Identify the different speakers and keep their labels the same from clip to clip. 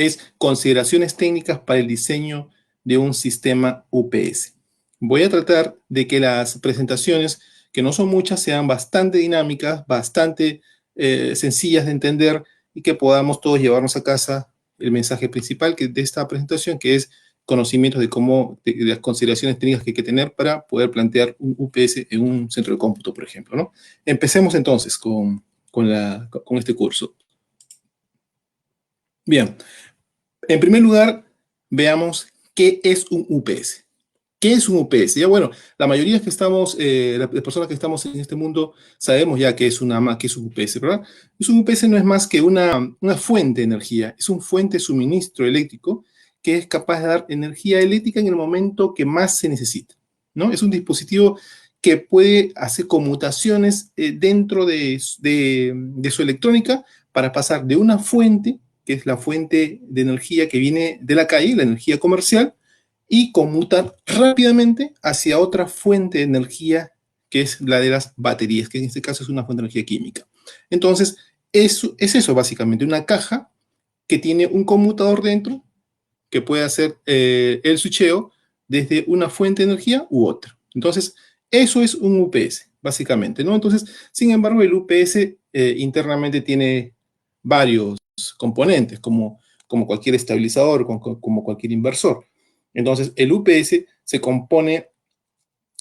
Speaker 1: es consideraciones técnicas para el diseño de un sistema UPS. Voy a tratar de que las presentaciones, que no son muchas, sean bastante dinámicas, bastante sencillas de entender y que podamos todos llevarnos a casa el mensaje principal de esta presentación, que es conocimientos de las consideraciones técnicas que hay que tener para poder plantear un UPS en un centro de cómputo, por ejemplo, ¿no? Empecemos entonces con este curso. Bien, en primer lugar, veamos qué es un UPS. ¿Qué es un UPS? Ya bueno, la mayoría que estamos, las personas que estamos en este mundo sabemos ya que es un UPS, ¿verdad? Un UPS no es más que una fuente de energía, es un fuente de suministro eléctrico que es capaz de dar energía eléctrica en el momento que más se necesita, ¿no? Es un dispositivo que puede hacer conmutaciones dentro de su electrónica para pasar de una fuente, que es la fuente de energía que viene de la calle, la energía comercial, y conmutar rápidamente hacia otra fuente de energía que es la de las baterías, que en este caso es una fuente de energía química. Entonces, es eso básicamente, una caja que tiene un conmutador dentro que puede hacer el switcheo desde una fuente de energía u otra. Entonces, eso es un UPS, básicamente, ¿no? Entonces, sin embargo, el UPS internamente tiene varios componentes, como cualquier estabilizador, como cualquier inversor. Entonces, el UPS se compone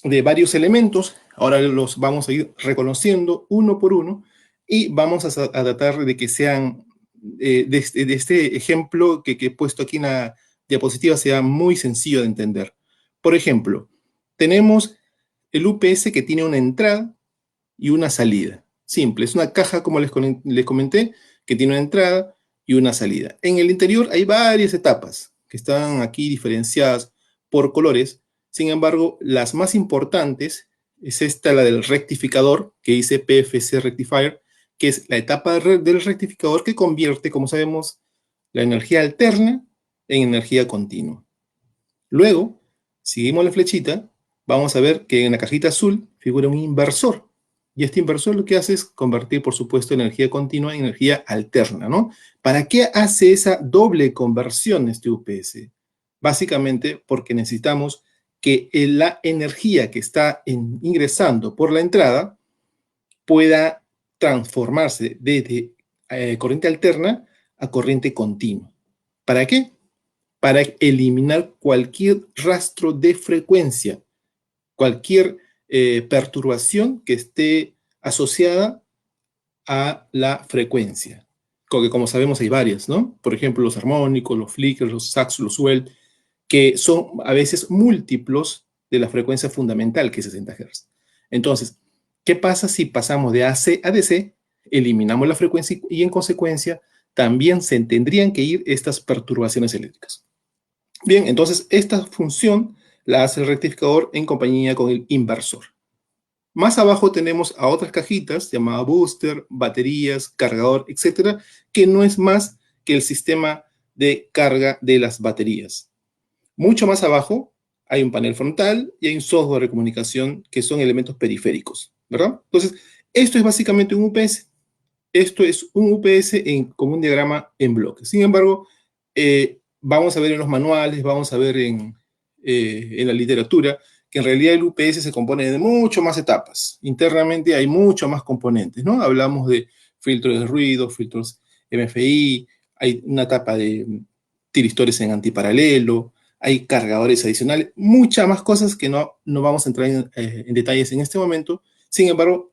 Speaker 1: de varios elementos. Ahora los vamos a ir reconociendo uno por uno y vamos a tratar de que sean, de este ejemplo que he puesto aquí en la diapositiva, sea muy sencillo de entender. Por ejemplo, tenemos el UPS que tiene una entrada y una salida. Simple, es una caja, como les comenté, que tiene una entrada y una salida. En el interior hay varias etapas que están aquí diferenciadas por colores. Sin embargo, las más importantes es esta, la del rectificador, que dice PFC Rectifier, que es la etapa del rectificador que convierte, como sabemos, la energía alterna en energía continua. Luego, seguimos la flechita, vamos a ver que en la cajita azul figura un inversor. Y este inversor lo que hace es convertir, por supuesto, energía continua en energía alterna, ¿no? ¿Para qué hace esa doble conversión este UPS? Básicamente porque necesitamos que la energía que está ingresando por la entrada pueda transformarse desde corriente alterna a corriente continua. ¿Para qué? Para eliminar cualquier rastro de frecuencia, cualquier perturbación que esté asociada a la frecuencia. Que como sabemos hay varias, ¿no? Por ejemplo, los armónicos, los flickers, los sax, los swell, que son a veces múltiplos de la frecuencia fundamental, que es 60 Hz. Entonces, ¿qué pasa si pasamos de AC a DC? Eliminamos la frecuencia y en consecuencia también se tendrían que ir estas perturbaciones eléctricas. Bien, entonces esta función la hace el rectificador en compañía con el inversor. Más abajo tenemos a otras cajitas llamadas booster, baterías, cargador, etcétera, que no es más que el sistema de carga de las baterías. Mucho más abajo hay un panel frontal y hay un software de comunicación que son elementos periféricos, ¿verdad? Entonces, esto es básicamente un UPS. Esto es un UPS con un diagrama en bloques. Sin embargo, vamos a ver en los manuales, vamos a ver en la literatura, que en realidad el UPS se compone de mucho más etapas. Internamente hay mucho más componentes, ¿no? Hablamos de filtros de ruido, filtros MFI, hay una etapa de tiristores en antiparalelo, hay cargadores adicionales, muchas más cosas que no vamos a entrar en detalles en este momento. Sin embargo,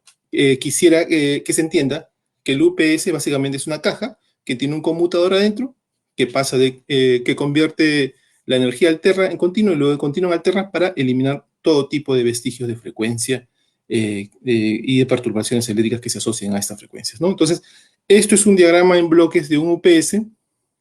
Speaker 1: quisiera que se entienda que el UPS básicamente es una caja que tiene un conmutador adentro que pasa que convierte la energía alterna en continua y luego de continua en alterna para eliminar todo tipo de vestigios de frecuencia y de perturbaciones eléctricas que se asocian a estas frecuencias, ¿no? Entonces, esto es un diagrama en bloques de un UPS.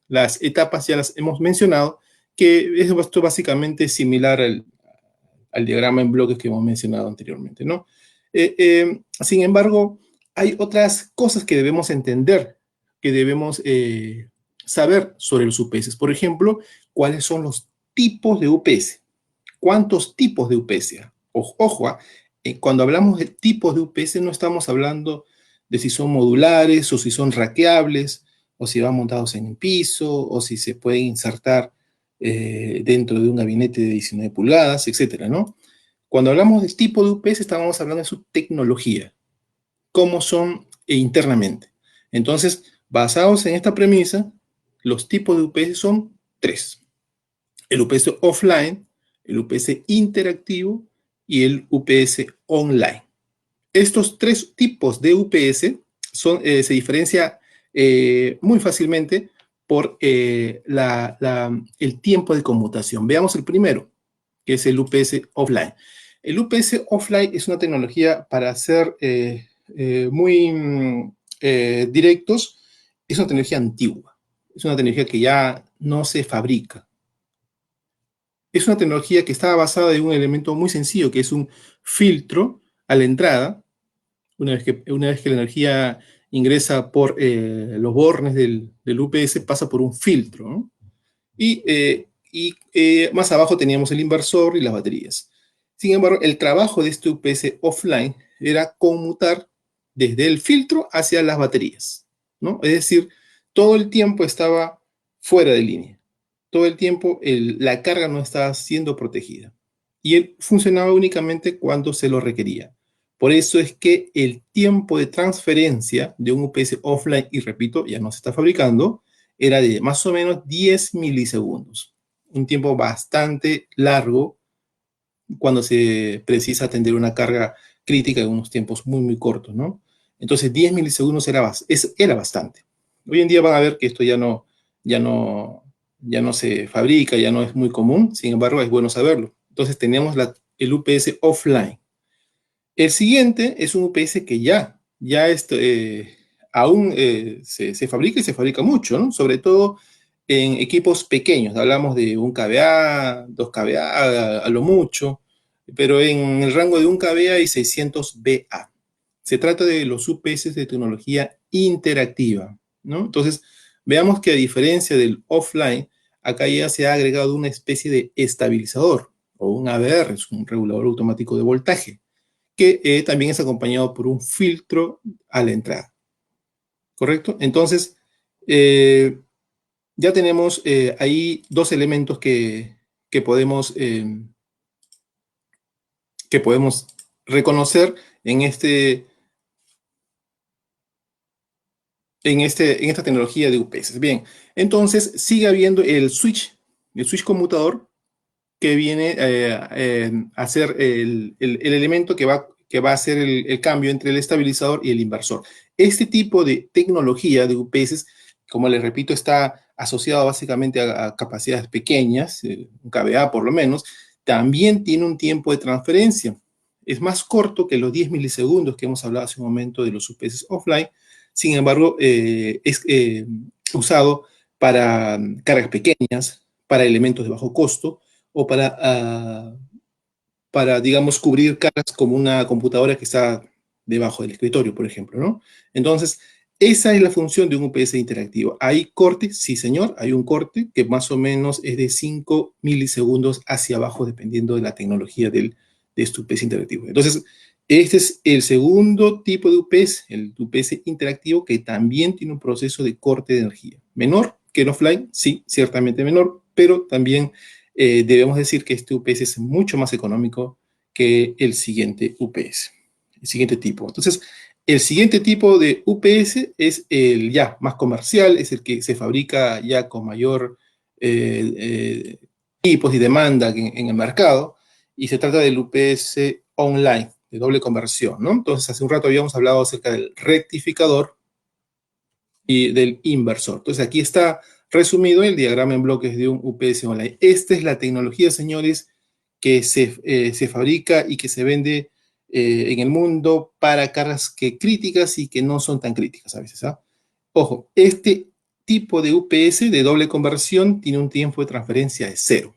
Speaker 1: Las etapas ya las hemos mencionado, que es esto básicamente similar al diagrama en bloques que hemos mencionado anteriormente, ¿no? Sin embargo, hay otras cosas que debemos entender, que debemos saber sobre los UPS. Por ejemplo, ¿cuáles son los tipos de UPS? ¿Cuántos tipos de UPS? Ojo, cuando hablamos de tipos de UPS no estamos hablando de si son modulares o si son rackeables o si van montados en un piso, o si se pueden insertar dentro de un gabinete de 19 pulgadas, etcétera, ¿no? Cuando hablamos del tipo de UPS, estamos hablando de su tecnología, cómo son internamente. Entonces, basados en esta premisa, los tipos de UPS son tres: el UPS offline, el UPS interactivo y el UPS online. Estos tres tipos de UPS se diferencia muy fácilmente por el tiempo de conmutación. Veamos el primero, que es el UPS offline. El UPS offline es una tecnología para ser muy directos, es una tecnología antigua, es una tecnología que ya no se fabrica. Es una tecnología que está basada en un elemento muy sencillo, que es un filtro a la entrada. Una vez que la energía ingresa por los bornes del UPS, pasa por un filtro, ¿no? Y más abajo teníamos el inversor y las baterías. Sin embargo, el trabajo de este UPS offline era conmutar desde el filtro hacia las baterías, ¿no? Es decir, todo el tiempo estaba fuera de línea. Todo el tiempo la carga no estaba siendo protegida. Y él funcionaba únicamente cuando se lo requería. Por eso es que el tiempo de transferencia de un UPS offline, y repito, ya no se está fabricando, era de más o menos 10 milisegundos. Un tiempo bastante largo cuando se precisa atender una carga crítica en unos tiempos muy, muy cortos, ¿no? Entonces, 10 milisegundos era bastante. Hoy en día van a ver que esto ya no, ya no se fabrica, ya no es muy común, sin embargo, es bueno saberlo. Entonces, tenemos el UPS offline. El siguiente es un UPS que aún se fabrica y se fabrica mucho, ¿no? Sobre todo en equipos pequeños. Hablamos de un kVA, 2 kVA a lo mucho, pero en el rango de 1 kVA y 600 VA. Se trata de los UPS de tecnología interactiva, ¿no? Entonces, veamos que a diferencia del offline, acá ya se ha agregado una especie de estabilizador o un ABR, es un regulador automático de voltaje, que también es acompañado por un filtro a la entrada, ¿correcto? Entonces, eh, ya tenemos ahí dos elementos que podemos, eh, que podemos reconocer en esta tecnología de UPS. Bien, entonces sigue habiendo el switch conmutador, que viene a ser el elemento que va a hacer el cambio entre el estabilizador y el inversor. Este tipo de tecnología de UPS, como les repito, está asociado básicamente a capacidades pequeñas, un kVA por lo menos. También tiene un tiempo de transferencia. Es más corto que los 10 milisegundos que hemos hablado hace un momento de los UPS offline. Sin embargo, es usado para cargas pequeñas, para elementos de bajo costo, o para, digamos, cubrir cargas como una computadora que está debajo del escritorio, por ejemplo, ¿no? Entonces, esa es la función de un UPS interactivo. ¿Hay corte? Sí, señor, hay un corte que más o menos es de 5 milisegundos hacia abajo, dependiendo de la tecnología de este UPS interactivo. Entonces, este es el segundo tipo de UPS, el UPS interactivo, que también tiene un proceso de corte de energía. Menor que el offline, sí, ciertamente menor, pero también debemos decir que este UPS es mucho más económico que el siguiente UPS, el siguiente tipo. Entonces, el siguiente tipo de UPS es el ya más comercial, es el que se fabrica ya con mayor tipos y demanda en el mercado, y se trata del UPS online, de doble conversión, ¿no? Entonces, hace un rato habíamos hablado acerca del rectificador y del inversor. Entonces, aquí está resumido el diagrama en bloques de un UPS online. Esta es la tecnología, señores, que se fabrica y que se vende en el mundo para cargas críticas y que no son tan críticas a veces, ¿ah? Ojo, este tipo de UPS de doble conversión tiene un tiempo de transferencia de cero.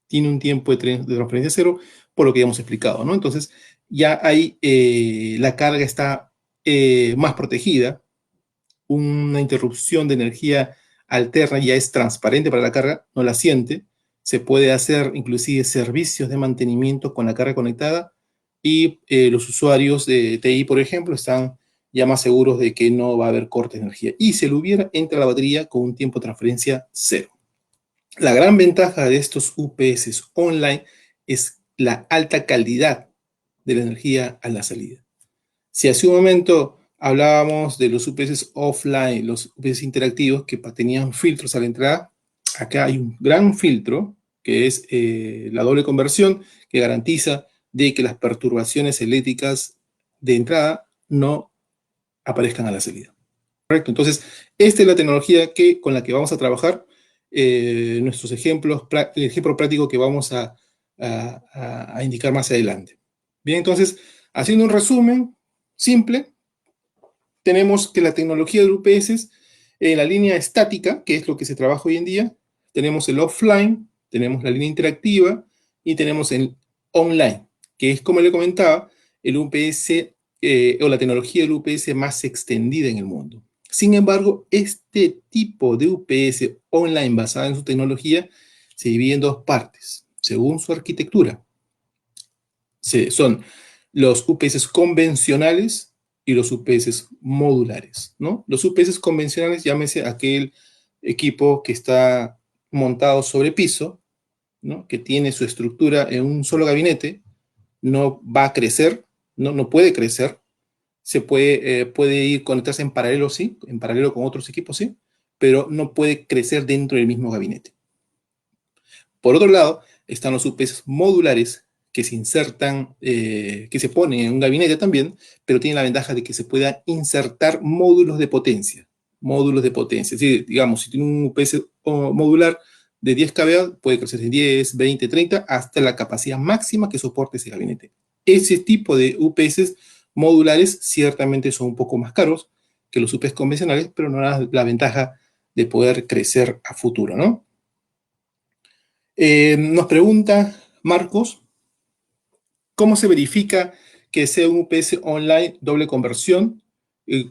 Speaker 1: Tiene un tiempo de transferencia cero, por lo que ya hemos explicado, ¿no? Entonces, ya ahí la carga está más protegida. Una interrupción de energía alterna ya es transparente para la carga, no la siente. Se puede hacer inclusive servicios de mantenimiento con la carga conectada, y los usuarios de TI, por ejemplo, están ya más seguros de que no va a haber corte de energía. Y si lo hubiera, entra la batería con un tiempo de transferencia cero. La gran ventaja de estos UPS online es la alta calidad de la energía a la salida. Si hace un momento hablábamos de los UPS offline, los UPS interactivos que tenían filtros a la entrada, acá hay un gran filtro que es la doble conversión que garantiza de que las perturbaciones eléctricas de entrada no aparezcan a la salida. ¿Correcto? Entonces, esta es la tecnología con la que vamos a trabajar. Nuestros ejemplos, el ejemplo práctico que vamos a indicar más adelante. Bien, entonces, haciendo un resumen simple, tenemos que la tecnología de UPS en la línea estática, que es lo que se trabaja hoy en día, tenemos el offline, tenemos la línea interactiva y tenemos el online, que es, como le comentaba, el UPS o la tecnología del UPS más extendida en el mundo. Sin embargo, este tipo de UPS online basada en su tecnología se divide en dos partes, según su arquitectura. Son los UPS convencionales y los UPS modulares, ¿no? Los UPS convencionales, llámese aquel equipo que está montado sobre piso, ¿no? Que tiene su estructura en un solo gabinete, no va a crecer, no puede crecer, puede ir conectarse en paralelo, sí, en paralelo con otros equipos, sí, pero no puede crecer dentro del mismo gabinete. Por otro lado, están los UPS modulares que se insertan, que se ponen en un gabinete también, pero tienen la ventaja de que se puedan insertar módulos de potencia. Módulos de potencia. Es decir, digamos, si tiene un UPS modular de 10 kVA, puede crecer en 10, 20, 30, hasta la capacidad máxima que soporte ese gabinete. Ese tipo de UPS modulares ciertamente son un poco más caros que los UPS convencionales, pero no dan la ventaja de poder crecer a futuro, ¿no? Nos pregunta Marcos, ¿cómo se verifica que sea un UPS online doble conversión?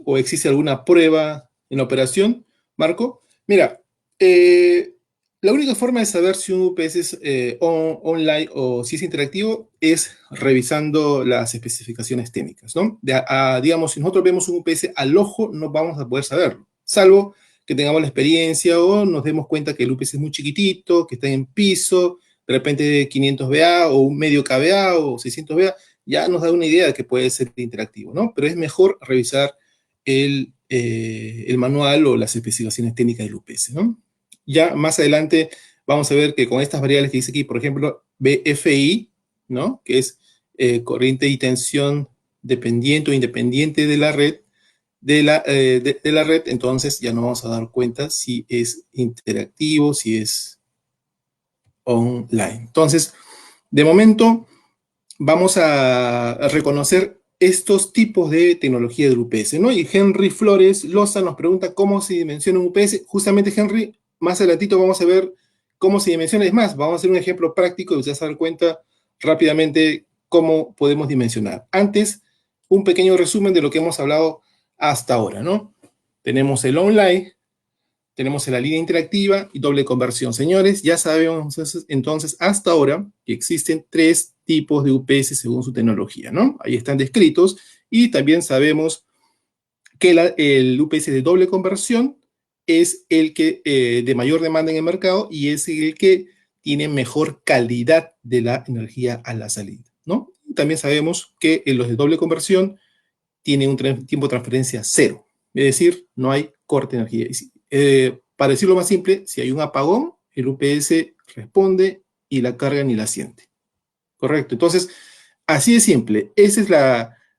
Speaker 1: ¿O existe alguna prueba en la operación? Marco, mira, la única forma de saber si un UPS es online o si es interactivo es revisando las especificaciones técnicas, ¿no? Digamos, si nosotros vemos un UPS al ojo, no vamos a poder saberlo, salvo que tengamos la experiencia o nos demos cuenta que el UPS es muy chiquitito, que está en piso, de repente 500 VA o un medio kVA o 600 VA, ya nos da una idea de que puede ser interactivo, ¿no? Pero es mejor revisar el manual o las especificaciones técnicas del UPS, ¿no? Ya más adelante vamos a ver que con estas variables que dice aquí, por ejemplo, BFI, ¿no? Que es corriente y tensión dependiente o independiente de la red, de la red, entonces ya nos vamos a dar cuenta si es interactivo, si es online. Entonces, de momento, vamos a reconocer estos tipos de tecnología del UPS, ¿no? Y Henry Flores Loza nos pregunta cómo se dimensiona un UPS. Justamente, Henry, más adelantito vamos a ver cómo se dimensiona. Es más, vamos a hacer un ejemplo práctico y ustedes se dan cuenta rápidamente cómo podemos dimensionar. Antes, un pequeño resumen de lo que hemos hablado hasta ahora, ¿no? Tenemos el online, tenemos la línea interactiva y doble conversión. Señores, ya sabemos entonces hasta ahora que existen tres tipos de UPS según su tecnología, ¿no? Ahí están descritos y también sabemos que el UPS de doble conversión es el que de mayor demanda en el mercado y es el que tiene mejor calidad de la energía a la salida, ¿no? Y también sabemos que los de doble conversión tienen un tiempo de transferencia cero, es decir, no hay corte de energía. Para decirlo más simple, si hay un apagón, el UPS responde y la carga ni la siente. Correcto. Entonces, así de simple. Esa es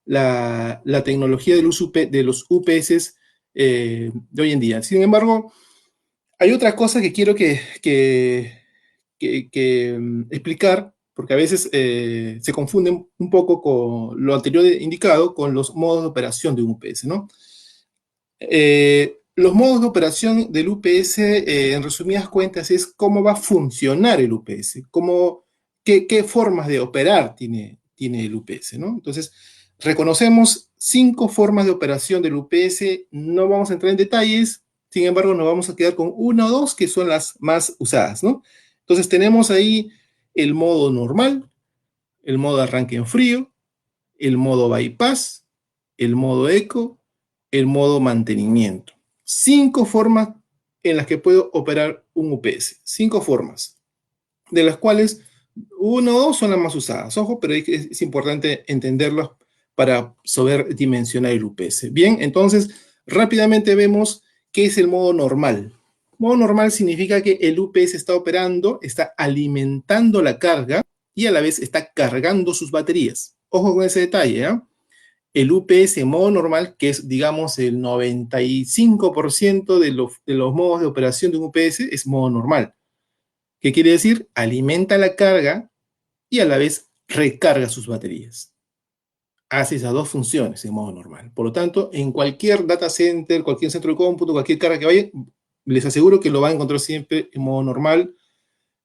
Speaker 1: la tecnología de los UPS de hoy en día. Sin embargo, hay otra cosa que quiero explicar, porque a veces se confunden un poco con lo anterior indicado con los modos de operación de un UPS, ¿no? Los modos de operación del UPS, en resumidas cuentas, es cómo va a funcionar el UPS, qué formas de operar tiene el UPS, ¿no? Entonces, reconocemos 5 formas de operación del UPS, no vamos a entrar en detalles, sin embargo, nos vamos a quedar con una o dos que son las más usadas, ¿no? Entonces, tenemos ahí el modo normal, el modo arranque en frío, el modo bypass, el modo eco el modo mantenimiento. 5 formas en las que puedo operar un UPS. 5 formas, de las cuales 1 o 2 son las más usadas. Ojo, pero es importante entenderlas para saber dimensionar el UPS. Bien, entonces rápidamente vemos qué es el modo normal. Modo normal significa que el UPS está operando, está alimentando la carga y a la vez está cargando sus baterías. Ojo con ese detalle, ¿eh? El UPS en modo normal, que es, digamos, el 95% de los modos de operación de un UPS, es modo normal. ¿Qué quiere decir? Alimenta la carga y a la vez recarga sus baterías. Hace esas dos funciones en modo normal. Por lo tanto, en cualquier data center, cualquier centro de cómputo, cualquier carga que vaya, les aseguro que lo van a encontrar siempre en modo normal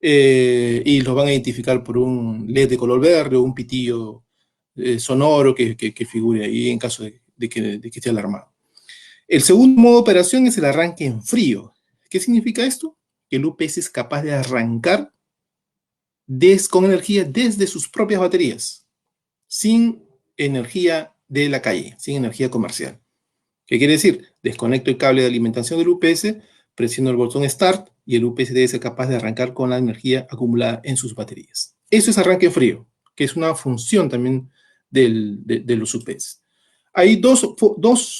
Speaker 1: y los van a identificar por un LED de color verde o un pitillo sonoro que figure ahí en caso de que esté alarmado. El segundo modo de operación es el arranque en frío. ¿Qué significa esto? Que el UPS es capaz de arrancar con energía desde sus propias baterías, sin energía de la calle, sin energía comercial. ¿Qué quiere decir? Desconecto el cable de alimentación del UPS, presiono el botón Start y el UPS debe ser capaz de arrancar con la energía acumulada en sus baterías. Eso es arranque frío, que es una función también de los UPS. Hay dos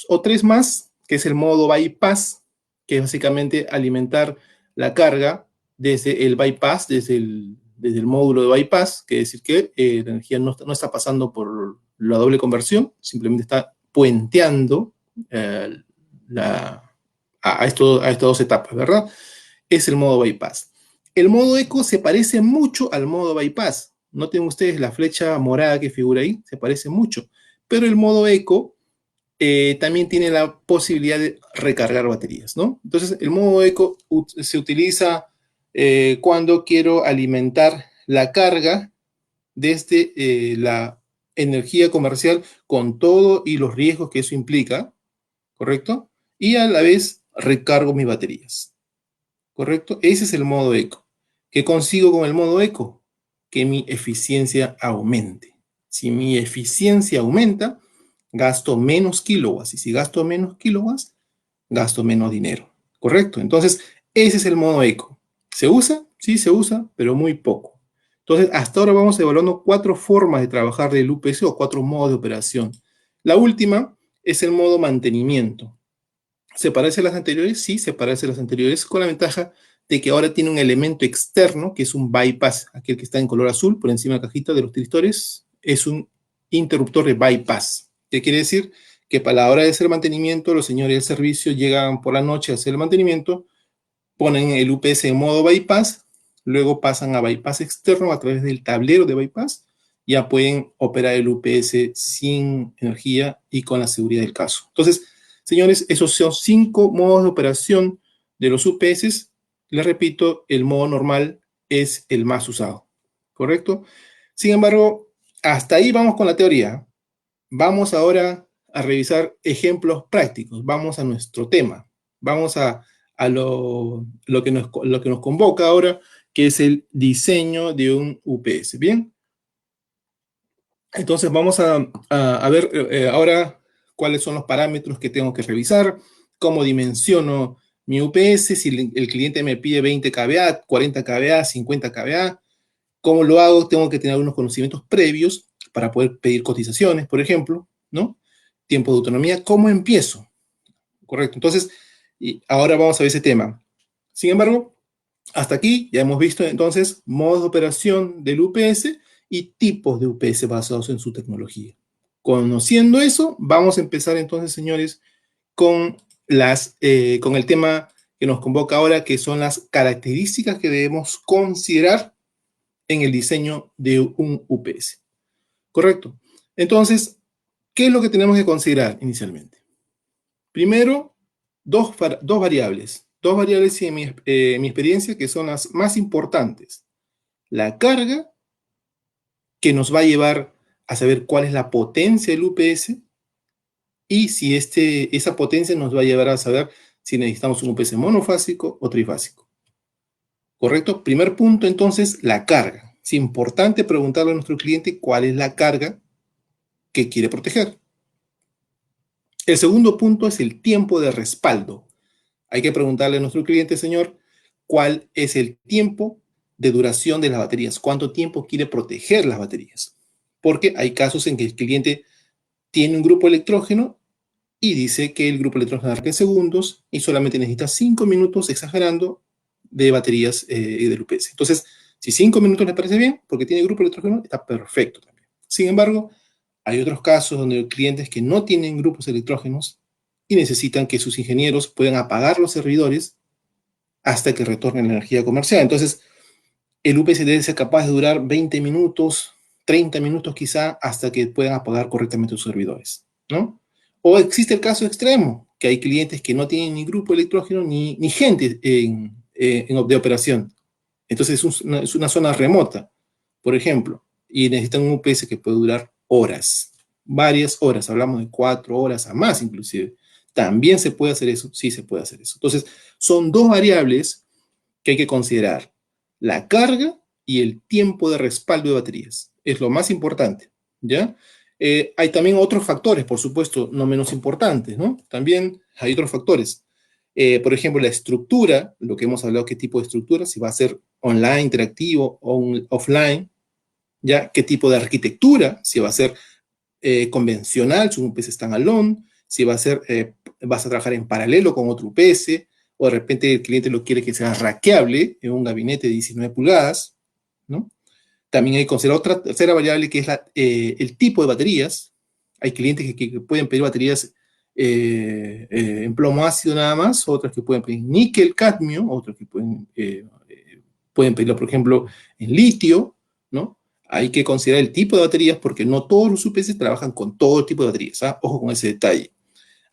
Speaker 1: o tres más, que es el modo bypass, que es básicamente alimentar la carga desde el bypass, desde el módulo de bypass, que es decir que la energía no está pasando por la doble conversión, simplemente está puenteando eh, a estas dos etapas, ¿verdad? Es el modo bypass. El modo eco se parece mucho al modo bypass. Noten ustedes la flecha morada que figura ahí, se parece mucho. Pero el modo eco también tiene la posibilidad de recargar baterías, ¿no? Entonces, el modo eco se utiliza cuando quiero alimentar la carga desde la energía comercial con todo y los riesgos que eso implica, ¿correcto? Y a la vez recargo mis baterías, ¿correcto? Ese es el modo eco. ¿Qué consigo con el modo eco? Que mi eficiencia aumente. Si mi eficiencia aumenta, gasto menos kilowatts. Y si gasto menos kilowatts, gasto menos dinero, ¿correcto? Entonces, ese es el modo eco. ¿Se usa? Sí, se usa, pero muy poco. Entonces, hasta ahora vamos evaluando 4 formas de trabajar del UPS o 4 modos de operación. La última es el modo mantenimiento. ¿Se parece a las anteriores? Sí, se parece a las anteriores, con la ventaja de que ahora tiene un elemento externo, que es un bypass, aquel que está en color azul por encima de la cajita de los tristores, es un interruptor de bypass. ¿Qué quiere decir? Que para la hora de hacer mantenimiento, los señores del servicio llegan por la noche a hacer el mantenimiento, ponen el UPS en modo bypass, luego pasan a bypass externo a través del tablero de bypass, ya pueden operar el UPS sin energía y con la seguridad del caso. Entonces, señores, esos son 5 modos de operación de los UPS. Les repito, el modo normal es el más usado, ¿correcto? Sin embargo, hasta ahí vamos con la teoría. Vamos ahora a revisar ejemplos prácticos. Vamos a nuestro tema. Vamos a lo que nos convoca ahora, que es el diseño de un UPS. ¿Bien? Entonces vamos a ver ahora cuáles son los parámetros que tengo que revisar, cómo dimensiono mi UPS, si el cliente me pide 20 kVA, 40 kVA, 50 kVA, cómo lo hago, tengo que tener algunos conocimientos previos para poder pedir cotizaciones, por ejemplo, ¿no? Tiempo de autonomía, ¿cómo empiezo? Correcto, entonces, y ahora vamos a ver ese tema. Sin embargo, hasta aquí ya hemos visto entonces modos de operación del UPS y tipos de UPS basados en su tecnología. Conociendo eso, vamos a empezar entonces, señores, con el tema que nos convoca ahora, que son las características que debemos considerar en el diseño de un UPS. ¿Correcto? Entonces, ¿qué es lo que tenemos que considerar inicialmente? Primero, dos variables. Dos variables en mi experiencia que son las más importantes. La carga, que nos va a llevar a saber cuál es la potencia del UPS y si esa potencia nos va a llevar a saber si necesitamos un UPS monofásico o trifásico. ¿Correcto? Primer punto, entonces, la carga. Es importante preguntarle a nuestro cliente cuál es la carga que quiere proteger. El segundo punto es el tiempo de respaldo. Hay que preguntarle a nuestro cliente, señor, cuál es el tiempo de duración de las baterías, cuánto tiempo quiere proteger las baterías. Porque hay casos en que el cliente tiene un grupo electrógeno y dice que el grupo electrógeno arranca en segundos y solamente necesita 5 minutos, exagerando, de baterías del UPS. Entonces, si 5 minutos le parece bien, porque tiene grupo electrógeno, está perfecto también. Sin embargo, hay otros casos donde hay clientes que no tienen grupos electrógenos y necesitan que sus ingenieros puedan apagar los servidores hasta que retornen la energía comercial. Entonces, el UPS debe ser capaz de durar 20 minutos, 30 minutos quizá, hasta que puedan apagar correctamente sus servidores, ¿no? O existe el caso extremo, que hay clientes que no tienen ni grupo electrógeno ni gente de operación. Entonces es una zona remota, por ejemplo, y necesitan un UPS que puede durar horas, varias horas, hablamos de 4 horas a más inclusive. ¿También se puede hacer eso? Sí, se puede hacer eso. Entonces, son dos variables que hay que considerar: la carga y el tiempo de respaldo de baterías. Es lo más importante, ¿ya? Hay también otros factores, por supuesto, no menos importantes, ¿no? También hay otros factores. Por ejemplo, la estructura, lo que hemos hablado, qué tipo de estructura, si va a ser online, interactivo o offline, ¿ya? ¿Qué tipo de arquitectura? Si va a ser convencional, un UPS standalone, si va a ser, vas a trabajar en paralelo con otro UPS, o de repente el cliente lo quiere que sea rackeable en un gabinete de 19 pulgadas, ¿no? También hay que considerar otra tercera variable, que es el tipo de baterías. Hay clientes que pueden pedir baterías en plomo ácido nada más, otras que pueden pedir níquel, cadmio, otras que pueden pedirlo, por ejemplo, en litio, ¿no? Hay que considerar el tipo de baterías, porque no todos los UPS trabajan con todo tipo de baterías, ¿ah? Ojo con ese detalle.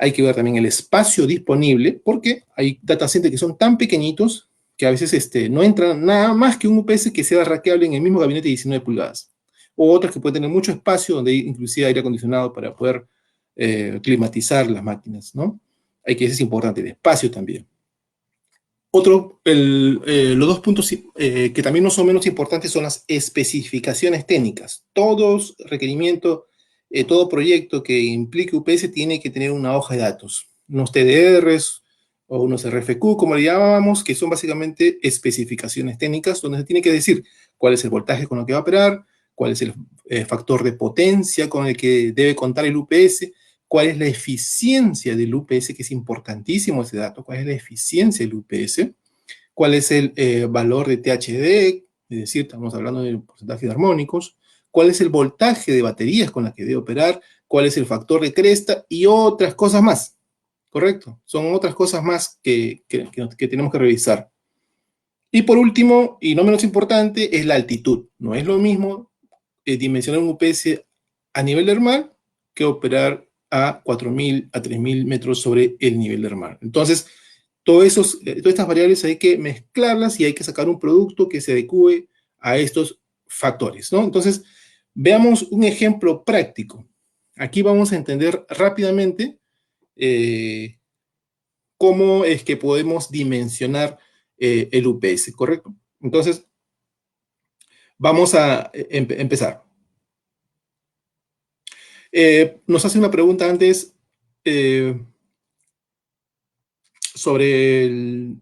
Speaker 1: Hay que ver también el espacio disponible, porque hay data centers que son tan pequeñitos que a veces no entran nada más que un UPS que sea rackeable en el mismo gabinete de 19 pulgadas. O otras que pueden tener mucho espacio, donde hay inclusive aire acondicionado para poder climatizar las máquinas, ¿no? Eso es importante, el espacio también. Los dos puntos que también no son menos importantes son las especificaciones técnicas. Todo requerimiento, todo proyecto que implique UPS tiene que tener una hoja de datos, unos TDRs o unos RFQ, como le llamábamos, que son básicamente especificaciones técnicas, donde se tiene que decir cuál es el voltaje con el que va a operar, cuál es el factor de potencia con el que debe contar el UPS, cuál es la eficiencia del UPS, que es importantísimo ese dato, cuál es la eficiencia del UPS, cuál es el valor de THD, es decir, estamos hablando de porcentaje de armónicos, cuál es el voltaje de baterías con las que debe operar, cuál es el factor de cresta y otras cosas más, ¿correcto? Son otras cosas más que tenemos que revisar. Y por último, y no menos importante, es la altitud. No es lo mismo dimensionar un UPS a nivel del mar que operar a 4.000, a 3.000 metros sobre el nivel del mar. Entonces, todas estas variables hay que mezclarlas y hay que sacar un producto que se adecue a estos factores, ¿no? Entonces, veamos un ejemplo práctico. Aquí vamos a entender rápidamente cómo es que podemos dimensionar el UPS, ¿correcto? Entonces, vamos a empezar. Nos hace una pregunta antes sobre un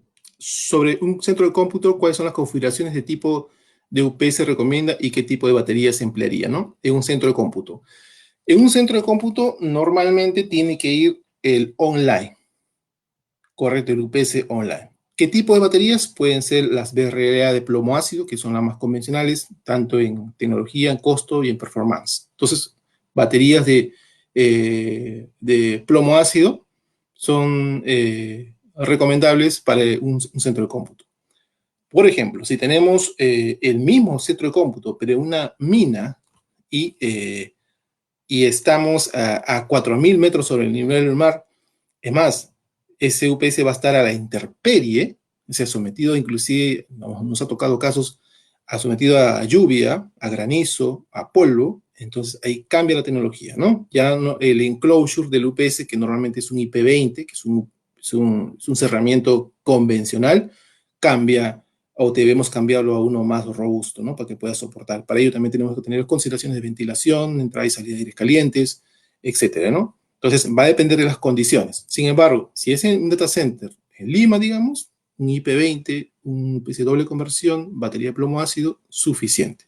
Speaker 1: centro de cómputo, cuáles son las configuraciones de tipo de UPS recomienda y qué tipo de batería se emplearía, ¿no? En un centro de cómputo. En un centro de cómputo normalmente tiene que ir el online, correcto, el UPS online. ¿Qué tipo de baterías? Pueden ser las BRA de plomo ácido, que son las más convencionales, tanto en tecnología, en costo y en performance. Entonces, baterías de plomo ácido son recomendables para un centro de cómputo. Por ejemplo, si tenemos el mismo centro de cómputo, pero una mina y estamos a 4.000 metros sobre el nivel del mar, es más, ese UPS va a estar a la intemperie, o sea, sometido inclusive, nos ha tocado casos, ha sometido a lluvia, a granizo, a polvo, entonces ahí cambia la tecnología, ¿no? Ya no, el enclosure del UPS, que normalmente es un IP20, que es un cerramiento convencional, cambia o debemos cambiarlo a uno más robusto, ¿no? Para que pueda soportar. Para ello también tenemos que tener consideraciones de ventilación, entrada y salida de aires calientes, etcétera, ¿no? Entonces, va a depender de las condiciones. Sin embargo, si es en un data center en Lima, digamos, un IP20, un UPS doble conversión, batería de plomo ácido, suficiente.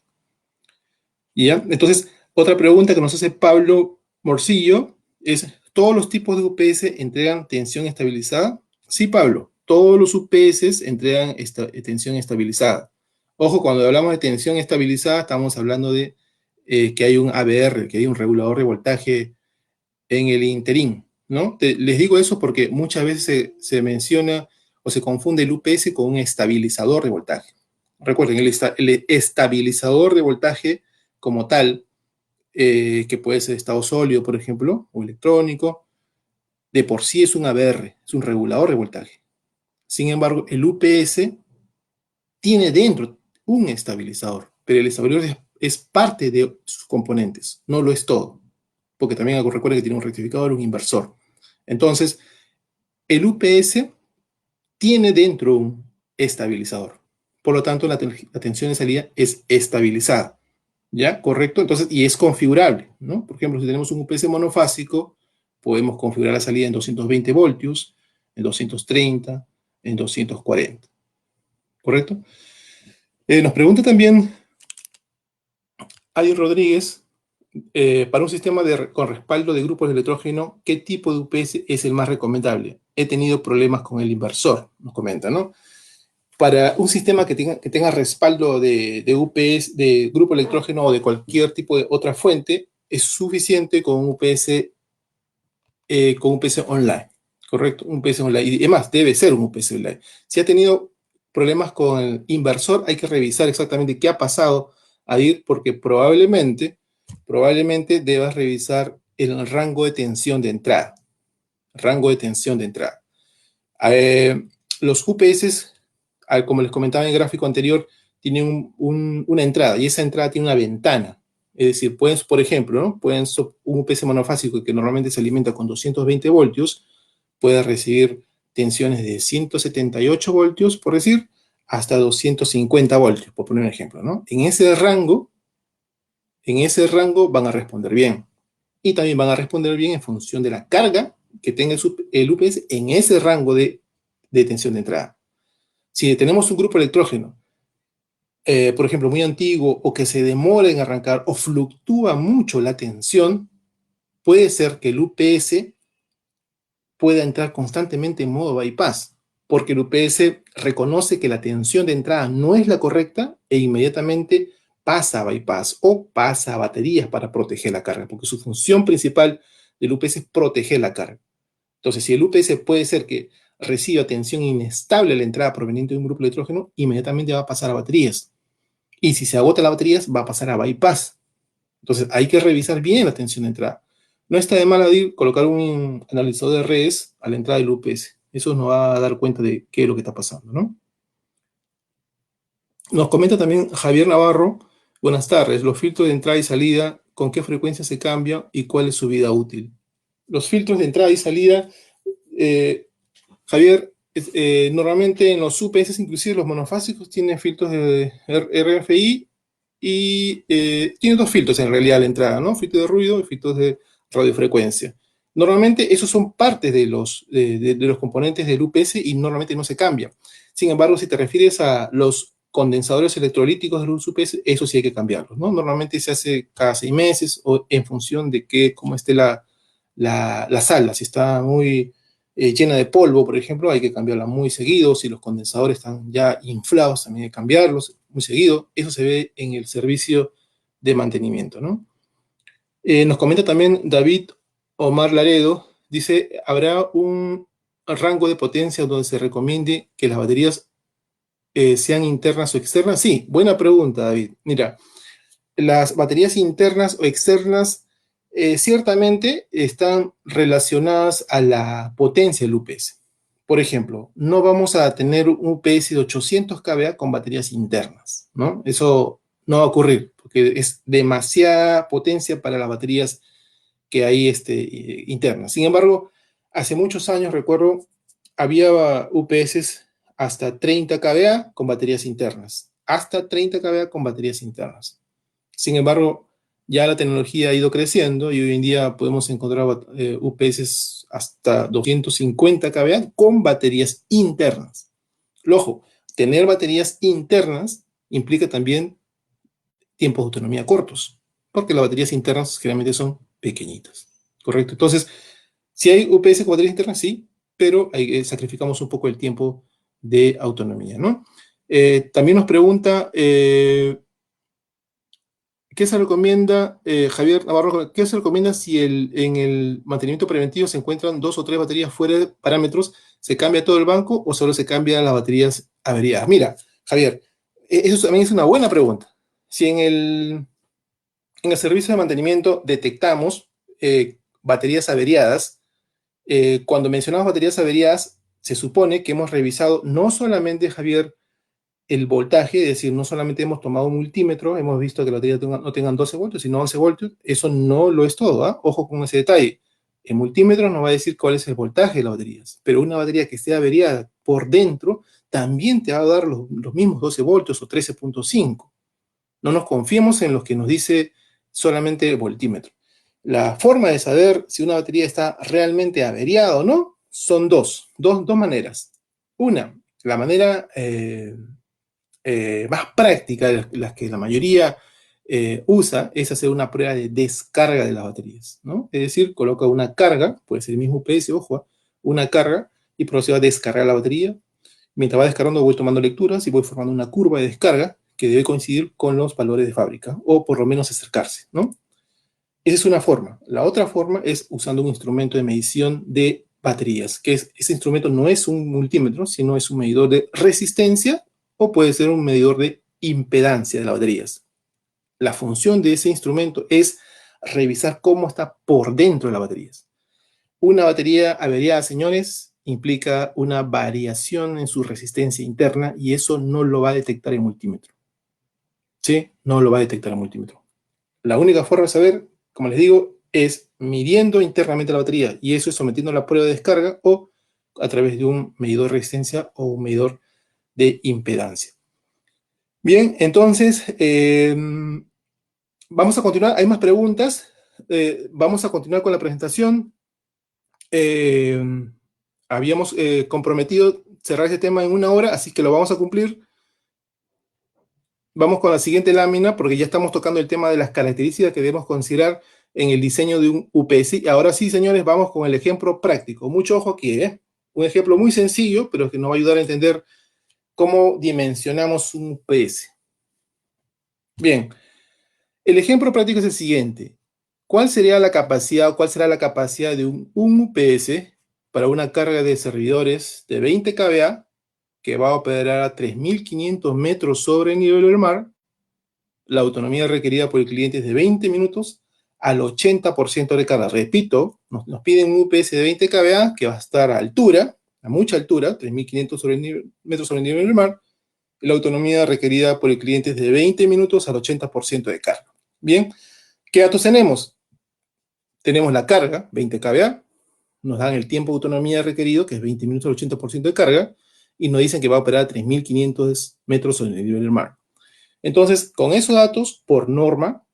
Speaker 1: ¿Ya? Entonces, otra pregunta que nos hace Pablo Morcillo es, ¿todos los tipos de UPS entregan tensión estabilizada? Sí, Pablo, todos los UPS entregan tensión estabilizada. Ojo, cuando hablamos de tensión estabilizada, estamos hablando de que hay un ABR, que hay un regulador de voltaje en el interín, ¿no? Les digo eso porque muchas veces se menciona o se confunde el UPS con un estabilizador de voltaje. Recuerden, el estabilizador de voltaje como tal, que puede ser estado sólido, por ejemplo, o electrónico, de por sí es un ABR, es un regulador de voltaje. Sin embargo, el UPS tiene dentro un estabilizador, pero el estabilizador es parte de sus componentes, no lo es todo, porque también recuerda que tiene un rectificador, un inversor. Entonces, el UPS tiene dentro un estabilizador. Por lo tanto, la tensión de salida es estabilizada. ¿Ya? Correcto. Entonces, y es configurable, ¿no? Por ejemplo, si tenemos un UPS monofásico, podemos configurar la salida en 220 voltios, en 230, en 240. ¿Correcto? Nos pregunta también Adi Rodríguez, para un sistema con respaldo de grupos de electrógeno, ¿qué tipo de UPS es el más recomendable? He tenido problemas con el inversor, nos comenta, ¿no? Para un sistema que tenga respaldo de UPS, de grupo electrógeno o de cualquier tipo de otra fuente, es suficiente con un UPS online, ¿correcto? Un UPS online. Y además, debe ser un UPS online. Si ha tenido problemas con el inversor, hay que revisar exactamente qué ha pasado ahí, porque probablemente debas revisar el rango de tensión de entrada. Rango de tensión de entrada. Eh, los UPS, como les comentaba en el gráfico anterior, tienen una entrada y esa entrada tiene una ventana. Es decir, pueden, por ejemplo, ¿no? Un UPS monofásico que normalmente se alimenta con 220 voltios, puede recibir tensiones de 178 voltios, por decir, hasta 250 voltios, por poner un ejemplo, ¿no? En ese rango van a responder bien. Y también van a responder bien en función de la carga que tenga el UPS en ese rango de tensión de entrada. Si tenemos un grupo electrógeno, por ejemplo, muy antiguo o que se demora en arrancar o fluctúa mucho la tensión, puede ser que el UPS pueda entrar constantemente en modo bypass, porque el UPS reconoce que la tensión de entrada no es la correcta e inmediatamente pasa a bypass o pasa a baterías para proteger la carga, porque su función principal del UPS es proteger la carga. Entonces, si el UPS puede ser que reciba tensión inestable a la entrada proveniente de un grupo electrógeno, inmediatamente va a pasar a baterías. Y si se agota las baterías, va a pasar a bypass. Entonces, hay que revisar bien la tensión de entrada. No está de mal colocar un analizador de redes a la entrada del UPS. Eso nos va a dar cuenta de qué es lo que está pasando, ¿no? Nos comenta también Javier Navarro. Buenas tardes. Los filtros de entrada y salida, ¿con qué frecuencia se cambian y cuál es su vida útil? Los filtros de entrada y salida, Javier, normalmente en los UPS, inclusive los monofásicos, tienen filtros de RFI y tiene dos filtros en realidad la entrada, ¿no? Filtros de ruido y filtros de radiofrecuencia. Normalmente esos son partes de los componentes del UPS y normalmente no se cambian. Sin embargo, si te refieres a los condensadores electrolíticos de los UPS, eso sí hay que cambiarlos, ¿no? Normalmente se hace cada 6 meses o en función de cómo esté la sala. Si está muy llena de polvo, por ejemplo, hay que cambiarla muy seguido. Si los condensadores están ya inflados, también hay que cambiarlos muy seguido. Eso se ve en el servicio de mantenimiento, ¿no? Nos comenta también David Omar Laredo, dice, ¿habrá un rango de potencia donde se recomiende que las baterías sean internas o externas? Sí, buena pregunta, David. Mira, las baterías internas o externas ciertamente están relacionadas a la potencia del UPS. Por ejemplo, no vamos a tener un UPS de 800 kVA con baterías internas, ¿no? Eso no va a ocurrir, porque es demasiada potencia para las baterías que hay internas. Sin embargo, hace muchos años, recuerdo, había UPS hasta 30 kVA con baterías internas. Hasta 30 kVA con baterías internas. Sin embargo, Ya la tecnología ha ido creciendo y hoy en día podemos encontrar UPS hasta 250 kVA con baterías internas. Ojo, tener baterías internas implica también tiempos de autonomía cortos, porque las baterías internas generalmente son pequeñitas, ¿correcto? Entonces, si hay UPS con baterías internas, sí, pero sacrificamos un poco el tiempo de autonomía, ¿no? También nos pregunta, ¿qué se recomienda, Javier Navarro, qué se recomienda si en el mantenimiento preventivo se encuentran 2 o 3 baterías fuera de parámetros? ¿Se cambia todo el banco o solo se cambian las baterías averiadas? Mira, Javier, eso también es una buena pregunta. Si en el servicio de mantenimiento detectamos baterías averiadas, cuando mencionamos baterías averiadas, se supone que hemos revisado no solamente, Javier, el voltaje, es decir, no solamente hemos tomado un multímetro, hemos visto que la batería no tengan 12 voltios, sino 11 voltios, eso no lo es todo, ¿eh? Ojo con ese detalle. El multímetro nos va a decir cuál es el voltaje de las baterías, pero una batería que esté averiada por dentro también te va a dar los mismos 12 voltios o 13.5. No nos confiemos en los que nos dice solamente el voltímetro. La forma de saber si una batería está realmente averiada o no son dos maneras. Una, la manera más práctica, las que la mayoría usa, es hacer una prueba de descarga de las baterías, ¿no? Es decir, coloca una carga, puede ser el mismo UPS, ojo, una carga, y procede a descargar la batería. Mientras va descargando, voy tomando lecturas y voy formando una curva de descarga que debe coincidir con los valores de fábrica, o por lo menos acercarse, ¿no? Esa es una forma. La otra forma es usando un instrumento de medición de baterías, ese instrumento no es un multímetro, sino es un medidor de resistencia o puede ser un medidor de impedancia de las baterías. La función de ese instrumento es revisar cómo está por dentro de las baterías. Una batería averiada, señores, implica una variación en su resistencia interna y eso no lo va a detectar el multímetro. ¿Sí? No lo va a detectar el multímetro. La única forma de saber, como les digo, es midiendo internamente la batería y eso es sometiendo a la prueba de descarga o a través de un medidor de resistencia o un medidor de impedancia. Bien, entonces, vamos a continuar. Hay más preguntas. Vamos a continuar con la presentación. Habíamos comprometido cerrar este tema en 1 hora, así que lo vamos a cumplir. Vamos con la siguiente lámina, porque ya estamos tocando el tema de las características que debemos considerar en el diseño de un UPS. Y ahora sí, señores, vamos con el ejemplo práctico. Mucho ojo aquí, ¿eh? Un ejemplo muy sencillo, pero que nos va a ayudar a entender cómo dimensionamos un UPS. Bien, el ejemplo práctico es el siguiente. ¿Cuál sería la capacidad o cuál será la capacidad de un UPS para una carga de servidores de 20 kVA que va a operar a 3.500 metros sobre el nivel del mar? La autonomía requerida por el cliente es de 20 minutos al 80% de carga. Repito, nos piden un UPS de 20 kVA que va a estar a altura, a mucha altura, 3.500 metros sobre el nivel del mar. La autonomía requerida por el cliente es de 20 minutos al 80% de carga. Bien, ¿qué datos tenemos? Tenemos la carga, 20 kVA, nos dan el tiempo de autonomía requerido, que es 20 minutos al 80% de carga, y nos dicen que va a operar a 3.500 metros sobre el nivel del mar. Entonces, con esos datos, por norma,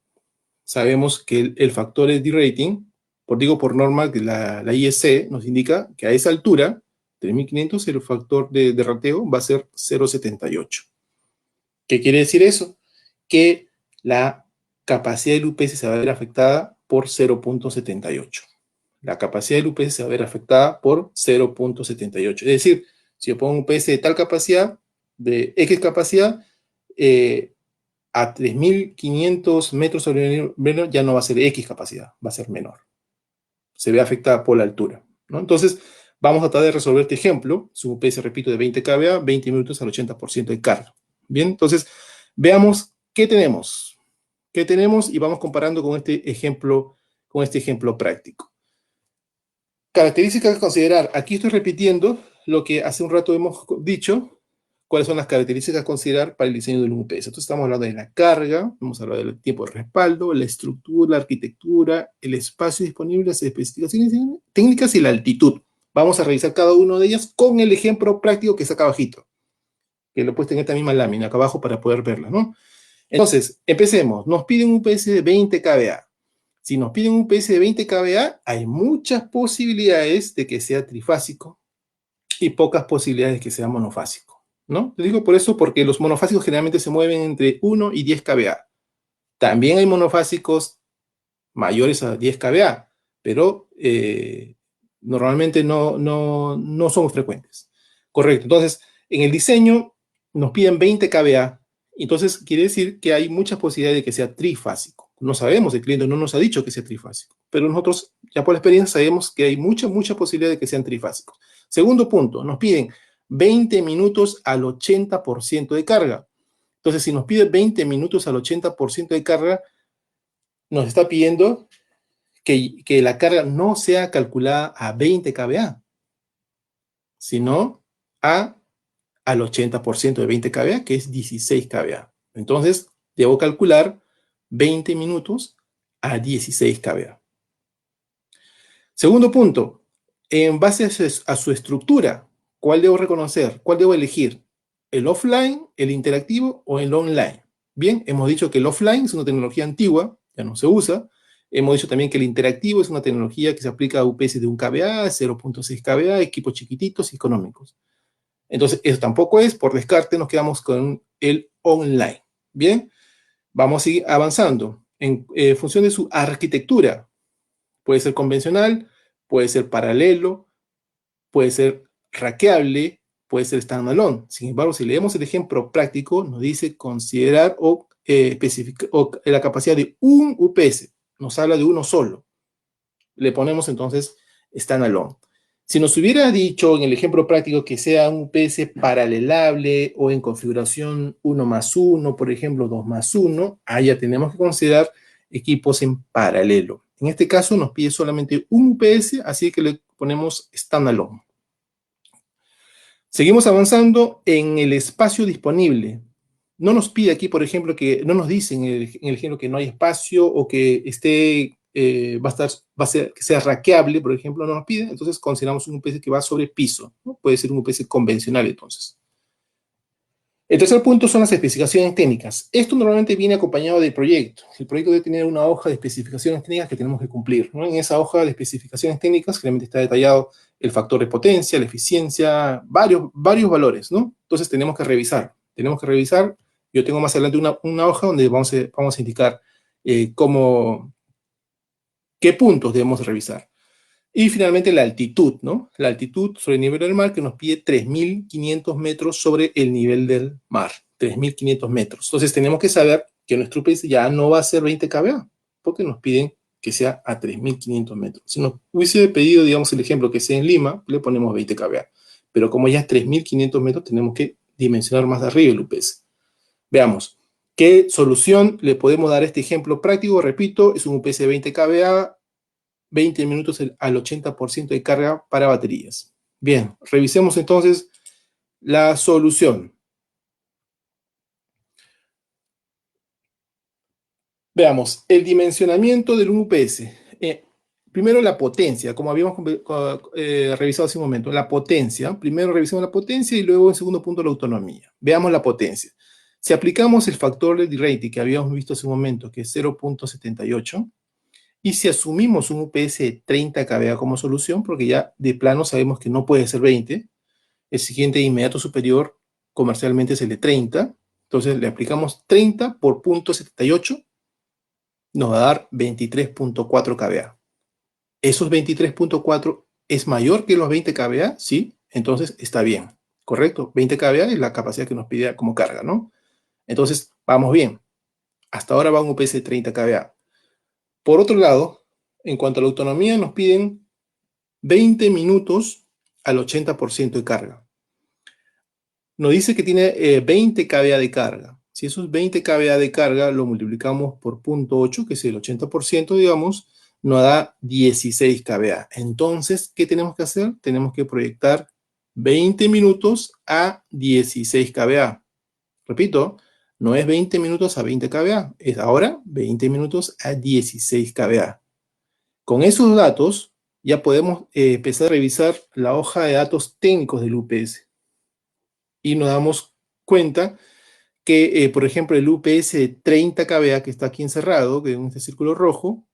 Speaker 1: sabemos que el factor de rating, por norma, que la IEC nos indica que a esa altura, 3.500, el factor de rateo va a ser 0,78. ¿Qué quiere decir eso? Que la capacidad del UPS se va a ver afectada por 0,78. La capacidad del UPS se va a ver afectada por 0,78. Es decir, si yo pongo un UPS de tal capacidad, de X capacidad, a 3.500 metros sobre el nivel ya no va a ser X capacidad, va a ser menor. Se ve afectada por la altura, ¿no? Entonces, vamos a tratar de resolver este ejemplo. Su UPS, repito, de 20 kVA, 20 minutos al 80% de carga. Bien, entonces, veamos qué tenemos. ¿Qué tenemos? Y vamos comparando con este ejemplo práctico. Características a considerar. Aquí estoy repitiendo lo que hace un rato hemos dicho, cuáles son las características a considerar para el diseño de un UPS. Entonces estamos hablando de la carga, vamos a hablar del tiempo de respaldo, la estructura, la arquitectura, el espacio disponible, las especificaciones técnicas y la altitud. Vamos a revisar cada una de ellas con el ejemplo práctico que está acá abajito, que lo he puesto en esta misma lámina acá abajo para poder verla, ¿no? Entonces, empecemos. Nos piden un UPS de 20 kVA. Si nos piden un UPS de 20 kVA, hay muchas posibilidades de que sea trifásico y pocas posibilidades de que sea monofásico, ¿no? Te digo por eso, porque los monofásicos generalmente se mueven entre 1 y 10 kVA. También hay monofásicos mayores a 10 kVA, pero normalmente no son frecuentes. Correcto. Entonces, en el diseño nos piden 20 kVA. Entonces, quiere decir que hay muchas posibilidades de que sea trifásico. No sabemos, el cliente no nos ha dicho que sea trifásico, pero nosotros ya por experiencia sabemos que hay mucha posibilidad de que sean trifásicos. Segundo punto, nos piden 20 minutos al 80% de carga. Entonces, si nos pide 20 minutos al 80% de carga, nos está pidiendo que la carga no sea calculada a 20 kVA, sino al 80% de 20 kVA, que es 16 kVA. Entonces, debo calcular 20 minutos a 16 kVA. Segundo punto, en base a su estructura, ¿cuál debo reconocer? ¿Cuál debo elegir? ¿El offline, el interactivo o el online? Bien, hemos dicho que el offline es una tecnología antigua, ya no se usa. Hemos dicho también que el interactivo es una tecnología que se aplica a UPS de 1 kVA, 0.6 kVA, equipos chiquititos y económicos. Entonces, eso tampoco es, por descarte nos quedamos con el online. Bien, vamos a seguir avanzando. En función de su arquitectura, puede ser convencional, puede ser paralelo, puede ser rackeable, puede ser standalone. Sin embargo, si leemos el ejemplo práctico, nos dice considerar o la capacidad de un UPS. Nos habla de uno solo. Le ponemos entonces standalone. Si nos hubiera dicho en el ejemplo práctico que sea un UPS paralelable o en configuración 1+1, por ejemplo 2+1, ahí ya tenemos que considerar equipos en paralelo. En este caso nos pide solamente un UPS, así que le ponemos standalone. Seguimos avanzando en el espacio disponible. No nos pide aquí, por ejemplo, no nos dice en el ejemplo que no hay espacio o que esté, que sea rackeable, por ejemplo, no nos pide. Entonces consideramos un UPS que va sobre piso, ¿no? Puede ser un UPS convencional, entonces. El tercer punto son las especificaciones técnicas. Esto normalmente viene acompañado del proyecto. El proyecto debe tener una hoja de especificaciones técnicas que tenemos que cumplir, ¿no? En esa hoja de especificaciones técnicas generalmente está detallado el factor de potencia, la eficiencia, varios valores, ¿no? Entonces tenemos que revisar. Yo tengo más adelante una hoja donde vamos a indicar qué puntos debemos revisar. Y finalmente la altitud, ¿no? La altitud sobre el nivel del mar que nos pide 3.500 metros sobre el nivel del mar. 3.500 metros. Entonces tenemos que saber que nuestro UPS ya no va a ser 20 kVA, porque nos piden que sea a 3.500 metros. Si nos hubiese pedido, digamos, el ejemplo que sea en Lima, le ponemos 20 kVA. Pero como ya es 3.500 metros, tenemos que dimensionar más de arriba el UPS. Veamos, ¿qué solución le podemos dar a este ejemplo práctico? Repito, es un UPS de 20 kVA, 20 minutos al 80% de carga para baterías. Bien, revisemos entonces la solución. Veamos, el dimensionamiento del UPS. Primero la potencia, como habíamos revisado hace un momento, la potencia. Primero revisamos la potencia y luego en segundo punto la autonomía. Veamos la potencia. Si aplicamos el factor de rating que habíamos visto hace un momento, que es 0.78, y si asumimos un UPS de 30 kVA como solución, porque ya de plano sabemos que no puede ser 20, el siguiente inmediato superior comercialmente es el de 30, entonces le aplicamos 30 por 0.78, nos va a dar 23.4 kVA. Esos 23.4 es mayor que los 20 kVA, sí, entonces está bien, correcto. 20 kVA es la capacidad que nos pide como carga, ¿no? Entonces, vamos bien. Hasta ahora va un UPS de 30 kVA. Por otro lado, en cuanto a la autonomía, nos piden 20 minutos al 80% de carga. Nos dice que tiene 20 kVA de carga. Si esos 20 kVA de carga lo multiplicamos por 0.8, que es el 80%, digamos, nos da 16 kVA. Entonces, ¿qué tenemos que hacer? Tenemos que proyectar 20 minutos a 16 kVA. Repito, no es 20 minutos a 20 kVA, es ahora 20 minutos a 16 kVA. Con esos datos ya podemos empezar a revisar la hoja de datos técnicos del UPS y nos damos cuenta que, por ejemplo, el UPS de 30 kVA que está aquí encerrado, que en este círculo rojo,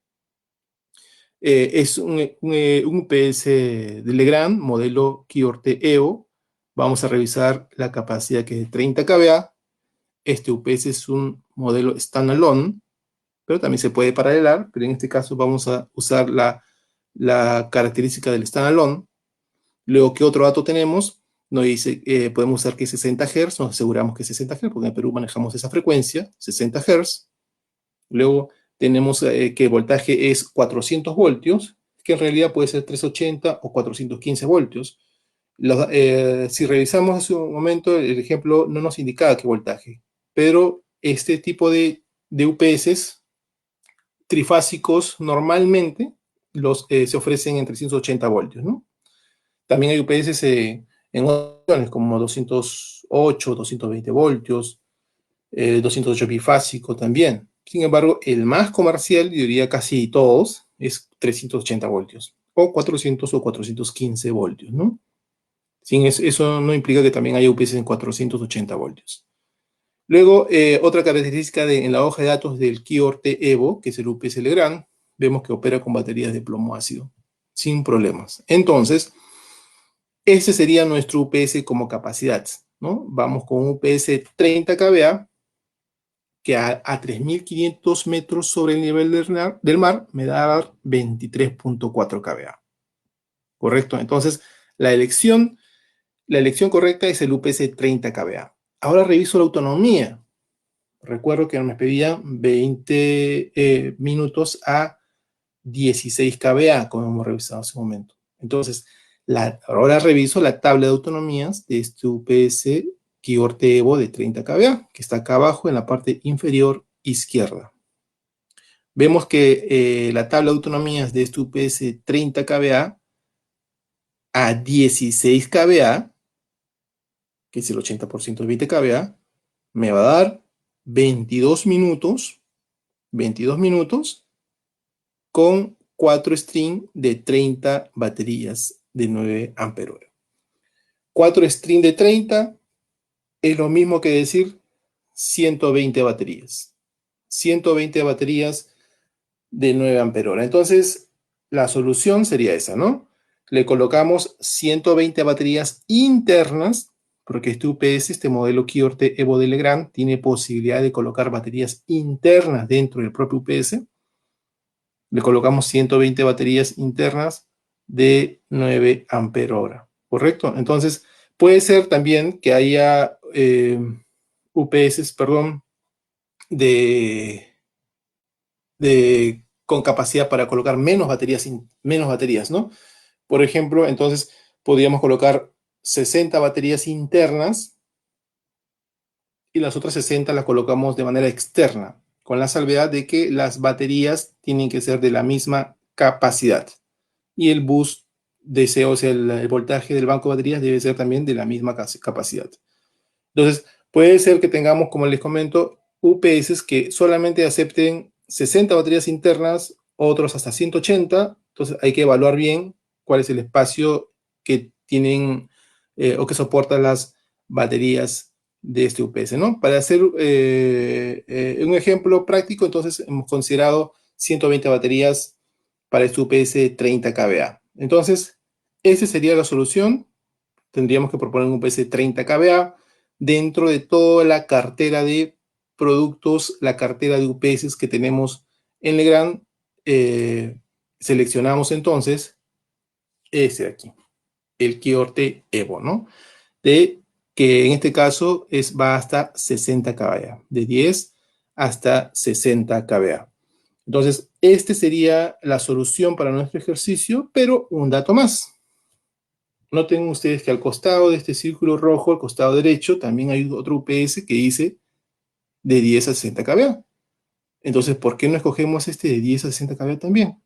Speaker 1: es un UPS de Legrand, modelo Kiorte Evo. Vamos a revisar la capacidad que es de 30 kVA. Este UPS es un modelo standalone, pero también se puede paralelar, pero en este caso vamos a usar la característica del standalone. Luego, ¿qué otro dato tenemos? Nos dice, podemos usar que es 60 Hz, nos aseguramos que es 60 Hz, porque en Perú manejamos esa frecuencia, 60 Hz. Luego tenemos que el voltaje es 400 voltios, que en realidad puede ser 380 o 415 voltios. Si revisamos hace un momento, el ejemplo no nos indicaba qué voltaje, pero este tipo de UPS trifásicos normalmente se ofrecen en 380 voltios, ¿no? También hay UPS en opciones como 208, 220 voltios, 208 bifásico también. Sin embargo, el más comercial, yo diría casi todos, es 380 voltios, o 400 o 415 voltios, ¿no? Eso no implica que también haya UPS en 480 voltios. Luego, otra característica en la hoja de datos del Kiorte Evo, que es el UPS Legrand, vemos que opera con baterías de plomo ácido, sin problemas. Entonces, ese sería nuestro UPS como capacidad, ¿no? Vamos con un UPS 30 kVA, que a 3.500 metros sobre el nivel del mar me da 23.4 kVA. ¿Correcto? Entonces, la elección correcta es el UPS 30 kVA. Ahora reviso la autonomía. Recuerdo que me pedían 20 minutos a 16 kVA, como hemos revisado hace un momento. Entonces, ahora reviso la tabla de autonomías de este UPS Kiorte Evo de 30 kVA, que está acá abajo en la parte inferior izquierda. Vemos que la tabla de autonomías de este UPS 30 kVA a 16 kVA, que es el 80% de 20 kVA, me va a dar 22 minutos con 4 string de 30 baterías de 9 amperios. 4 string de 30 es lo mismo que decir 120 baterías. 120 baterías de 9 amperios. Entonces, la solución sería esa, ¿no? Le colocamos 120 baterías internas, porque este UPS, este modelo Kiorte Evo de Legrand, tiene posibilidad de colocar baterías internas dentro del propio UPS. Le colocamos 120 baterías internas de 9 amperios, ¿correcto? Entonces, puede ser también que haya UPS, perdón, con capacidad para colocar menos baterías, ¿no? Por ejemplo, entonces podríamos colocar 60 baterías internas y las otras 60 las colocamos de manera externa, con la salvedad de que las baterías tienen que ser de la misma capacidad. Y el bus o sea, el voltaje del banco de baterías debe ser también de la misma capacidad. Entonces, puede ser que tengamos, como les comento, UPS que solamente acepten 60 baterías internas, otros hasta 180. Entonces, hay que evaluar bien cuál es el espacio que tienen o que soportan las baterías de este UPS, ¿no? Para hacer un ejemplo práctico, entonces hemos considerado 120 baterías para este UPS 30 kVA. Entonces, esa sería la solución. Tendríamos que proponer un UPS 30 kVA dentro de toda la cartera de productos, la cartera de UPS que tenemos en Legrand. Seleccionamos entonces este de aquí, el Kiorte Evo, ¿no? Que en este caso va hasta 60 kVA, de 10 hasta 60 kVA. Entonces, este sería la solución para nuestro ejercicio, pero un dato más. Noten ustedes que al costado de este círculo rojo, al costado derecho, también hay otro UPS que dice de 10 a 60 kVA. Entonces, ¿por qué no escogemos este de 10 a 60 kVA también?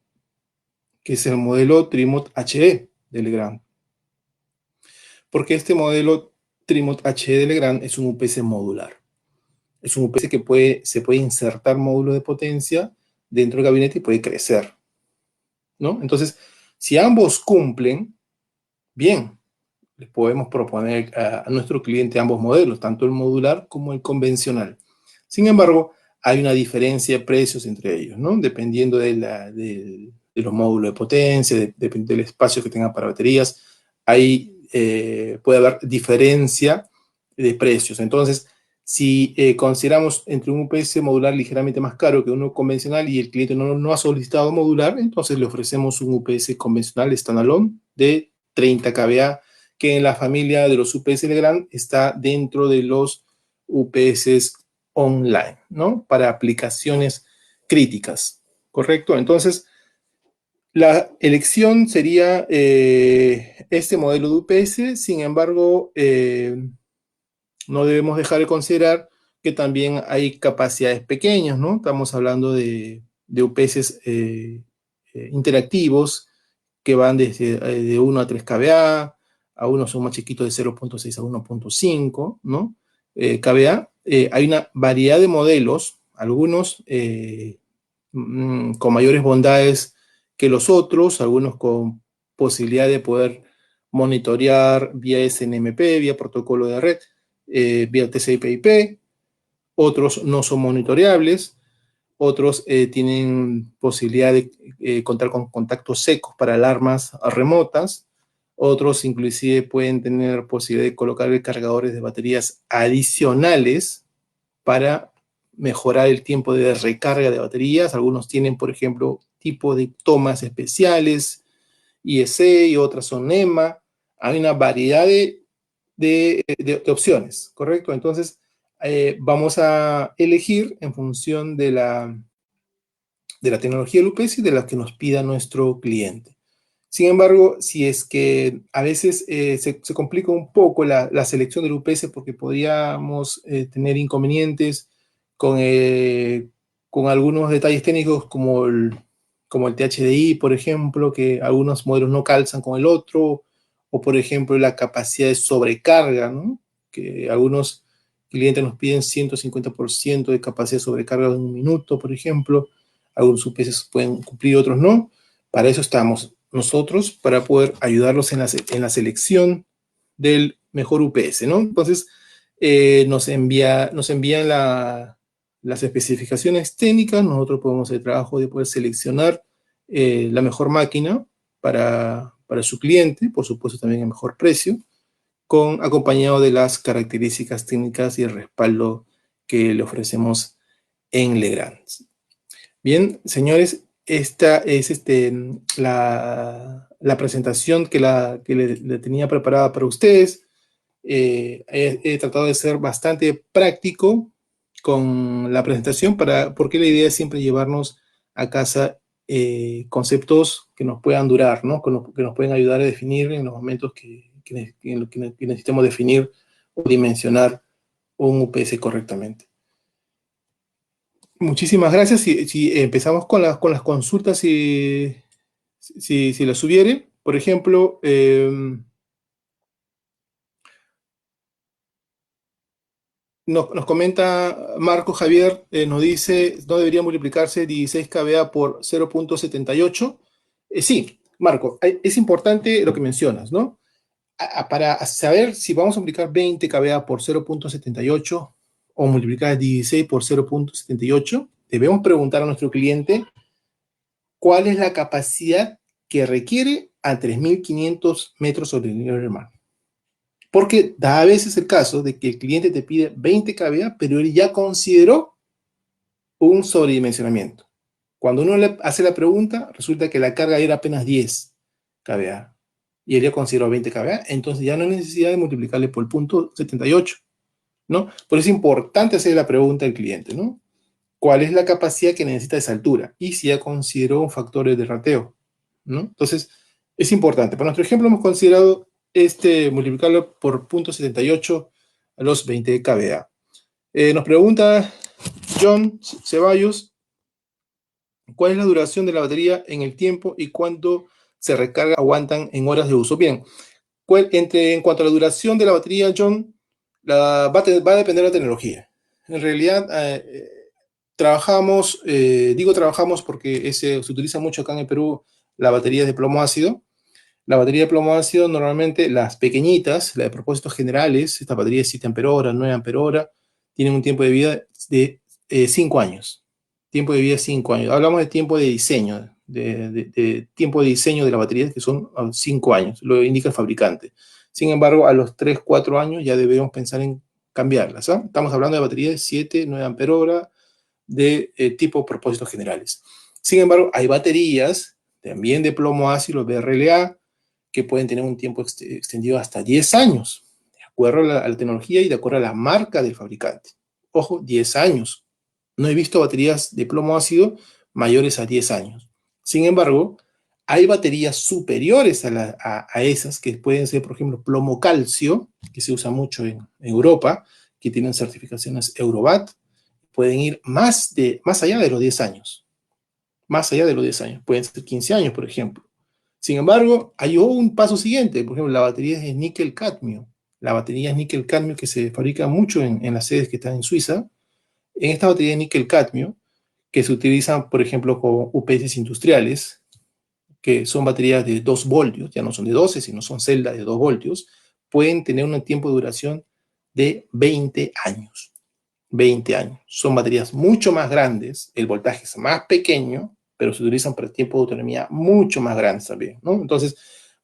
Speaker 1: Que es el modelo Trimod HE de Legrand. Porque este modelo Trimod HE de Legrand es un UPS modular. Es un UPS que se puede insertar módulos de potencia dentro del gabinete y puede crecer, ¿no? Entonces, si ambos cumplen, bien. les podemos proponer a nuestro cliente ambos modelos, tanto el modular como el convencional. Sin embargo, hay una diferencia de precios entre ellos, ¿no? Dependiendo de los módulos de potencia, dependiendo del espacio que tengan para baterías, puede haber diferencia de precios. Entonces, si consideramos entre un UPS modular ligeramente más caro que uno convencional y el cliente no ha solicitado modular, entonces le ofrecemos un UPS convencional standalone de 30 kVA, que en la familia de los UPS Legrand está dentro de los UPS online, ¿no? Para aplicaciones críticas, ¿correcto? Entonces, la elección sería este modelo de UPS. Sin embargo, no debemos dejar de considerar que también hay capacidades pequeñas, ¿no? Estamos hablando de UPS interactivos que van desde de 1 a 3 kVA, a unos son más chiquitos de 0.6 a 1.5, ¿no? kVA. Hay una variedad de modelos, algunos con mayores bondades que los otros, algunos con posibilidad de poder monitorear vía SNMP, vía protocolo de red, vía TCP/IP, otros no son monitoreables, otros tienen posibilidad de contar con contactos secos para alarmas remotas, otros inclusive pueden tener posibilidad de colocar cargadores de baterías adicionales para mejorar el tiempo de recarga de baterías. Algunos tienen, por ejemplo, tipo de tomas especiales, IEC, y otras son NEMA. Hay una variedad de opciones, ¿correcto? Entonces, vamos a elegir en función de la tecnología del UPS y de la que nos pida nuestro cliente. Sin embargo, si es que a veces se complica un poco la selección del UPS porque podríamos tener inconvenientes con algunos detalles técnicos como el THDI, por ejemplo, que algunos modelos no calzan con el otro, o por ejemplo la capacidad de sobrecarga, ¿no? Que algunos clientes nos piden 150% de capacidad de sobrecarga en un minuto, por ejemplo. Algunos UPS pueden cumplir, otros no. Para eso estamos nosotros, para poder ayudarlos en la selección del mejor UPS, ¿no? Entonces, nos envían las especificaciones técnicas, nosotros podemos hacer el trabajo de poder seleccionar la mejor máquina para su cliente, por supuesto también el mejor precio, acompañado de las características técnicas y el respaldo que le ofrecemos en Legrand. Bien, señores, esta es la presentación que le tenía preparada para ustedes. He tratado de ser bastante práctico con la presentación porque la idea es siempre llevarnos a casa conceptos que nos puedan durar, ¿no? Que nos pueden ayudar a definir en los momentos que necesitemos definir o dimensionar un UPS correctamente. Muchísimas gracias. Si empezamos con las consultas, si las hubiere, por ejemplo, nos comenta Marco Javier, nos dice, ¿no debería multiplicarse 16 kVA por 0.78? Sí, Marco, es importante lo que mencionas, ¿no? Para saber si vamos a multiplicar 20 kVA por 0.78 o multiplicar 16 por 0.78, debemos preguntar a nuestro cliente cuál es la capacidad que requiere a 3.500 metros sobre el nivel del mar. Porque da a veces el caso de que el cliente te pide 20 kVA, pero él ya consideró un sobredimensionamiento. Cuando uno le hace la pregunta, resulta que la carga era apenas 10 kVA y él ya consideró 20 kVA, entonces ya no hay necesidad de multiplicarle por el punto 78, ¿no? Por eso es importante hacer la pregunta al cliente, ¿no? ¿Cuál es la capacidad que necesita a esa altura? Y si ya consideró un factor de rateo, ¿no? Entonces, es importante. Para nuestro ejemplo hemos considerado multiplicarlo por 0.78 a los 20 kVA. Nos pregunta John Ceballos, ¿cuál es la duración de la batería en el tiempo y cuánto se recarga, aguantan en horas de uso? Bien, en cuanto a la duración de la batería, John, va a depender de la tecnología. En realidad, digo trabajamos porque se utiliza mucho acá en el Perú la batería de plomo ácido. La batería de plomo ácido, normalmente las pequeñitas, las de propósitos generales, esta batería de 7 ampere-hora, 9 ampere-hora, tienen un tiempo de vida de 5 años. Tiempo de vida 5 años. Hablamos de tiempo de diseño, de tiempo de diseño de la batería, que son 5 años, lo indica el fabricante. Sin embargo, a los 3, 4 años ya debemos pensar en cambiarlas. ¿Ah? Estamos hablando de baterías de 7, 9 ampere-hora de tipo propósitos generales. Sin embargo, hay baterías también de plomo ácido, BRLA, que pueden tener un tiempo extendido hasta 10 años, de acuerdo a la tecnología y de acuerdo a la marca del fabricante. Ojo, 10 años. No he visto baterías de plomo ácido mayores a 10 años. Sin embargo, hay baterías superiores a esas, que pueden ser, por ejemplo, plomo calcio, que se usa mucho en Europa, que tienen certificaciones Eurobat, pueden ir más allá de los 10 años. Más allá de los 10 años. Pueden ser 15 años, por ejemplo. Sin embargo, hay un paso siguiente. Por ejemplo, la batería es níquel-cadmio. La batería es níquel-cadmio que se fabrica mucho en las sedes que están en Suiza. En esta batería de níquel-cadmio, que se utilizan, por ejemplo, con UPS industriales, que son baterías de 2 voltios, ya no son de 12, sino son celdas de 2 voltios, pueden tener un tiempo de duración de 20 años. 20 años. Son baterías mucho más grandes, el voltaje es más pequeño, pero se utilizan para tiempo de autonomía mucho más grandes también, ¿no? Entonces,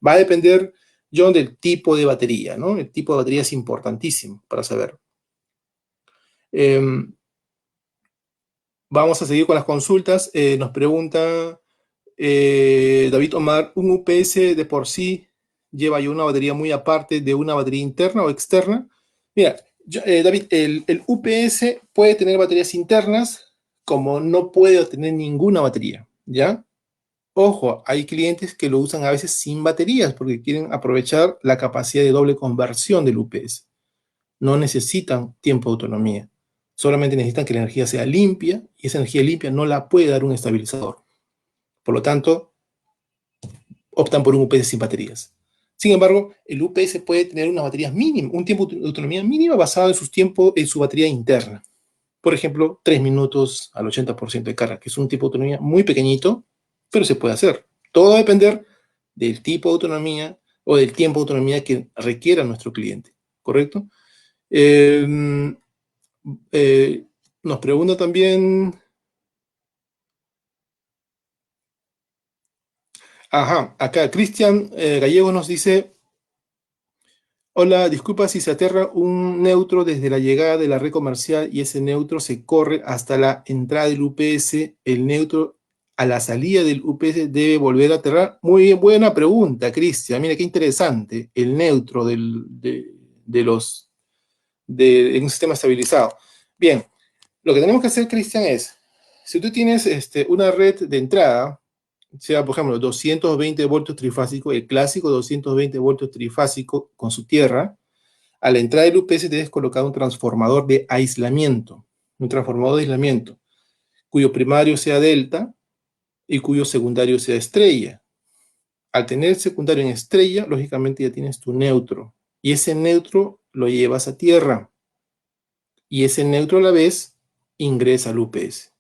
Speaker 1: va a depender, John, del tipo de batería, ¿no? El tipo de batería es importantísimo para saber. Vamos a seguir con las consultas. Nos pregunta David Omar, ¿un UPS de por sí lleva ya una batería muy aparte de una batería interna o externa? Mira, David, el UPS puede tener baterías internas como no puede tener ninguna batería, ¿ya? Ojo, hay clientes que lo usan a veces sin baterías porque quieren aprovechar la capacidad de doble conversión del UPS. No necesitan tiempo de autonomía, solamente necesitan que la energía sea limpia y esa energía limpia no la puede dar un estabilizador. Por lo tanto, optan por un UPS sin baterías. Sin embargo, el UPS puede tener unas baterías mínimas, un tiempo de autonomía mínima basado en en su batería interna. Por ejemplo, 3 minutos al 80% de carga, que es un tipo de autonomía muy pequeñito, pero se puede hacer. Todo va a depender del tipo de autonomía o del tiempo de autonomía que requiera nuestro cliente, ¿correcto? Eh, eh, Nos pregunta también, ajá, acá Cristian Gallego nos dice, hola, disculpa si se aterra un neutro desde la llegada de la red comercial y ese neutro se corre hasta la entrada del UPS, el neutro a la salida del UPS debe volver a aterrar. Muy bien, buena pregunta, Cristian. Mira qué interesante, el neutro en un sistema estabilizado. Bien, lo que tenemos que hacer, Cristian, es, si tú tienes una red de entrada, sea, por ejemplo, 220 voltios trifásico, el clásico 220 voltios trifásico con su tierra, a la entrada del UPS debes colocar un transformador de aislamiento, cuyo primario sea delta y cuyo secundario sea estrella. Al tener secundario en estrella, lógicamente ya tienes tu neutro, y ese neutro lo llevas a tierra, y ese neutro a la vez ingresa al UPS.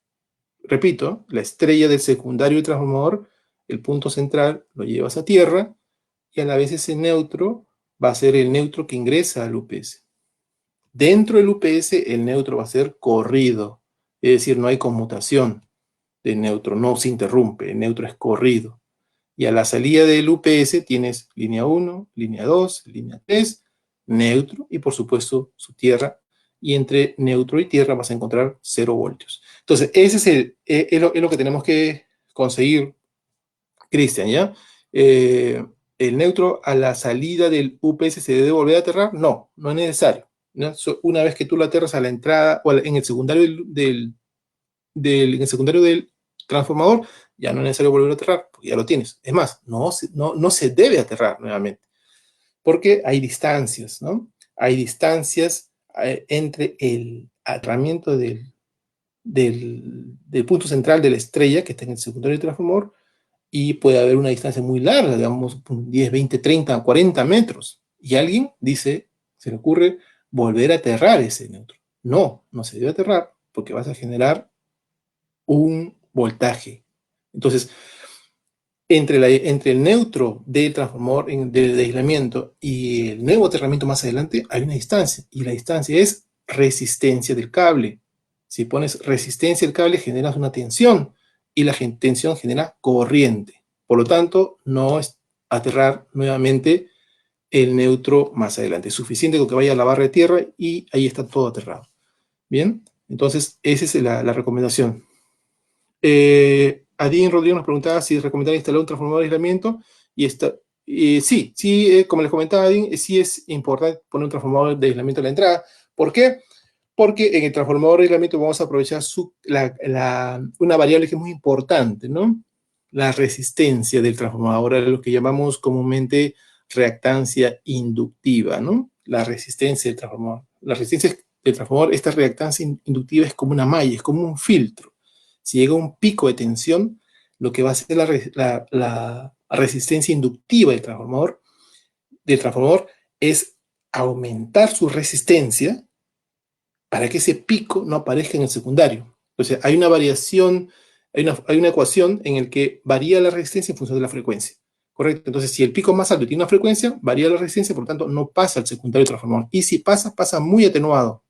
Speaker 1: Repito, la estrella del secundario del transformador, el punto central, lo llevas a tierra, y a la vez ese neutro va a ser el neutro que ingresa al UPS. Dentro del UPS, el neutro va a ser corrido, es decir, no hay conmutación de neutro, no se interrumpe, el neutro es corrido. Y a la salida del UPS tienes línea 1, línea 2, línea 3, neutro y por supuesto su tierra. Y entre neutro y tierra vas a encontrar 0 voltios. Entonces, ese es lo que tenemos que conseguir, Cristian, ¿ya? ¿El neutro a la salida del UPS se debe volver a aterrar? No, no es necesario, ¿no? Una vez que tú lo aterras a la entrada o en el secundario en el secundario del transformador, ya no es necesario volver a aterrar, porque ya lo tienes. Es más, no se debe aterrar nuevamente, porque hay distancias, ¿no? Hay distancias entre el aterramiento del punto central de la estrella, que está en el secundario del transformador, y puede haber una distancia muy larga, digamos 10, 20, 30, 40 metros. Y alguien dice, se le ocurre volver a aterrar ese neutro. No, no se debe aterrar porque vas a generar un voltaje. Entonces, entre el neutro del transformador de aislamiento y el nuevo aterramiento más adelante hay una distancia, y la distancia es resistencia del cable. Si pones resistencia del cable, generas una tensión, y la tensión genera corriente. Por lo tanto, no es aterrar nuevamente el neutro más adelante. Es suficiente con que vaya a la barra de tierra y ahí está todo aterrado. Bien, entonces esa es la recomendación. Adín Rodríguez nos preguntaba si es recomendable instalar un transformador de aislamiento. Sí, como les comentaba Adín, sí es importante poner un transformador de aislamiento a la entrada. ¿Por qué? Porque en el transformador de aislamiento vamos a aprovechar una variable que es muy importante, ¿no? La resistencia del transformador, lo que llamamos comúnmente reactancia inductiva, ¿no? La resistencia del transformador. La resistencia del transformador, esta reactancia inductiva es como una malla, es como un filtro. Si llega un pico de tensión, lo que va a hacer la resistencia inductiva del transformador es aumentar su resistencia para que ese pico no aparezca en el secundario. Entonces, hay una variación, hay una ecuación en la que varía la resistencia en función de la frecuencia. ¿Correcto? Entonces, si el pico más alto tiene una frecuencia, varía la resistencia, por lo tanto, no pasa al secundario transformador. Y si pasa, pasa muy atenuado,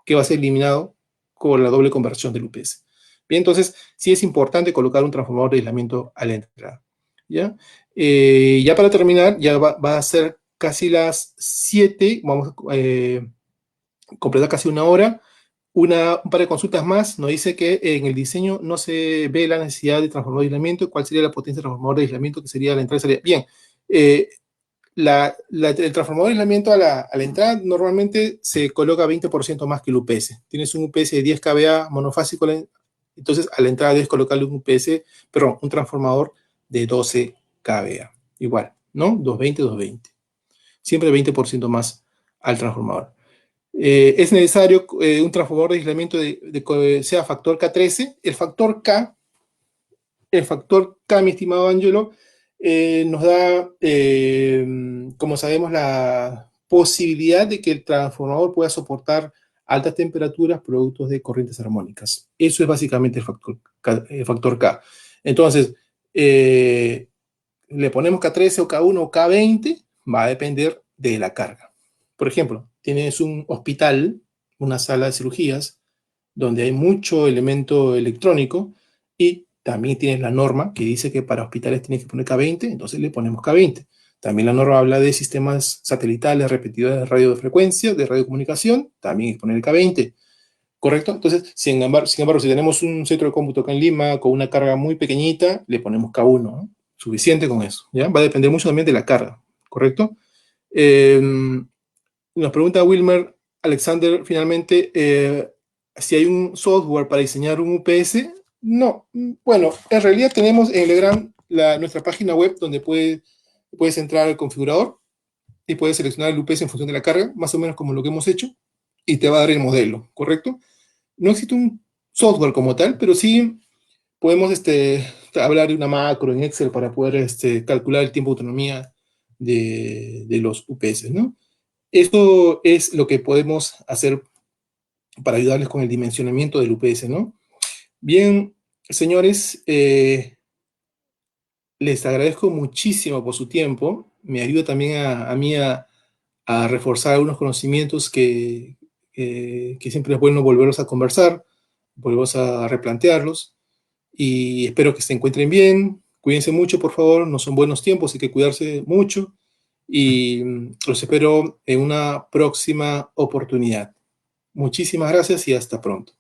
Speaker 1: que va a ser eliminado con la doble conversión del UPS. Bien, entonces, sí es importante colocar un transformador de aislamiento a la entrada. ¿Ya? Ya para terminar, ya va a ser casi las 7, vamos a completar casi una hora. Un par de consultas más nos dice que en el diseño no se ve la necesidad de transformador de aislamiento. ¿Cuál sería la potencia de transformador de aislamiento que sería la entrada y salida? Bien, el transformador de aislamiento a la entrada normalmente se coloca 20% más que el UPS. Tienes un UPS de 10 kVA monofásico, entonces a la entrada debes colocarle un transformador de 12 kVA. Igual, ¿no? 220, 220. Siempre 20% más al transformador. Es necesario un transformador de aislamiento sea factor K13. El factor K, mi estimado Ángelo, nos da, como sabemos, la posibilidad de que el transformador pueda soportar altas temperaturas productos de corrientes armónicas. Eso es básicamente el factor K. Entonces, le ponemos K13 o K1 o K20, va a depender de la carga. Por ejemplo, tienes un hospital, una sala de cirugías, donde hay mucho elemento electrónico, y también tienes la norma que dice que para hospitales tienes que poner K20, entonces le ponemos K20. También la norma habla de sistemas satelitales, repetidores de radiofrecuencia, de radiocomunicación, también hay que poner K20. ¿Correcto? Entonces, sin embargo, si tenemos un centro de cómputo acá en Lima con una carga muy pequeñita, le ponemos K1, ¿no? Suficiente con eso, ¿ya? Va a depender mucho también de la carga, ¿correcto? Nos pregunta Wilmer Alexander, finalmente, si hay un software para diseñar un UPS. No, bueno, en realidad tenemos en Legrand nuestra página web donde puedes entrar al configurador y puedes seleccionar el UPS en función de la carga, más o menos como lo que hemos hecho, y te va a dar el modelo, ¿correcto? No existe un software como tal, pero sí podemos hablar de una macro en Excel para poder calcular el tiempo de autonomía de los UPS, ¿no? Esto es lo que podemos hacer para ayudarles con el dimensionamiento del UPS, ¿no? Bien, señores, les agradezco muchísimo por su tiempo. Me ayuda también a mí a reforzar algunos conocimientos que siempre es bueno volverlos a conversar, volverlos a replantearlos, y espero que se encuentren bien. Cuídense mucho, por favor, no son buenos tiempos, hay que cuidarse mucho, y los espero en una próxima oportunidad. Muchísimas gracias y hasta pronto.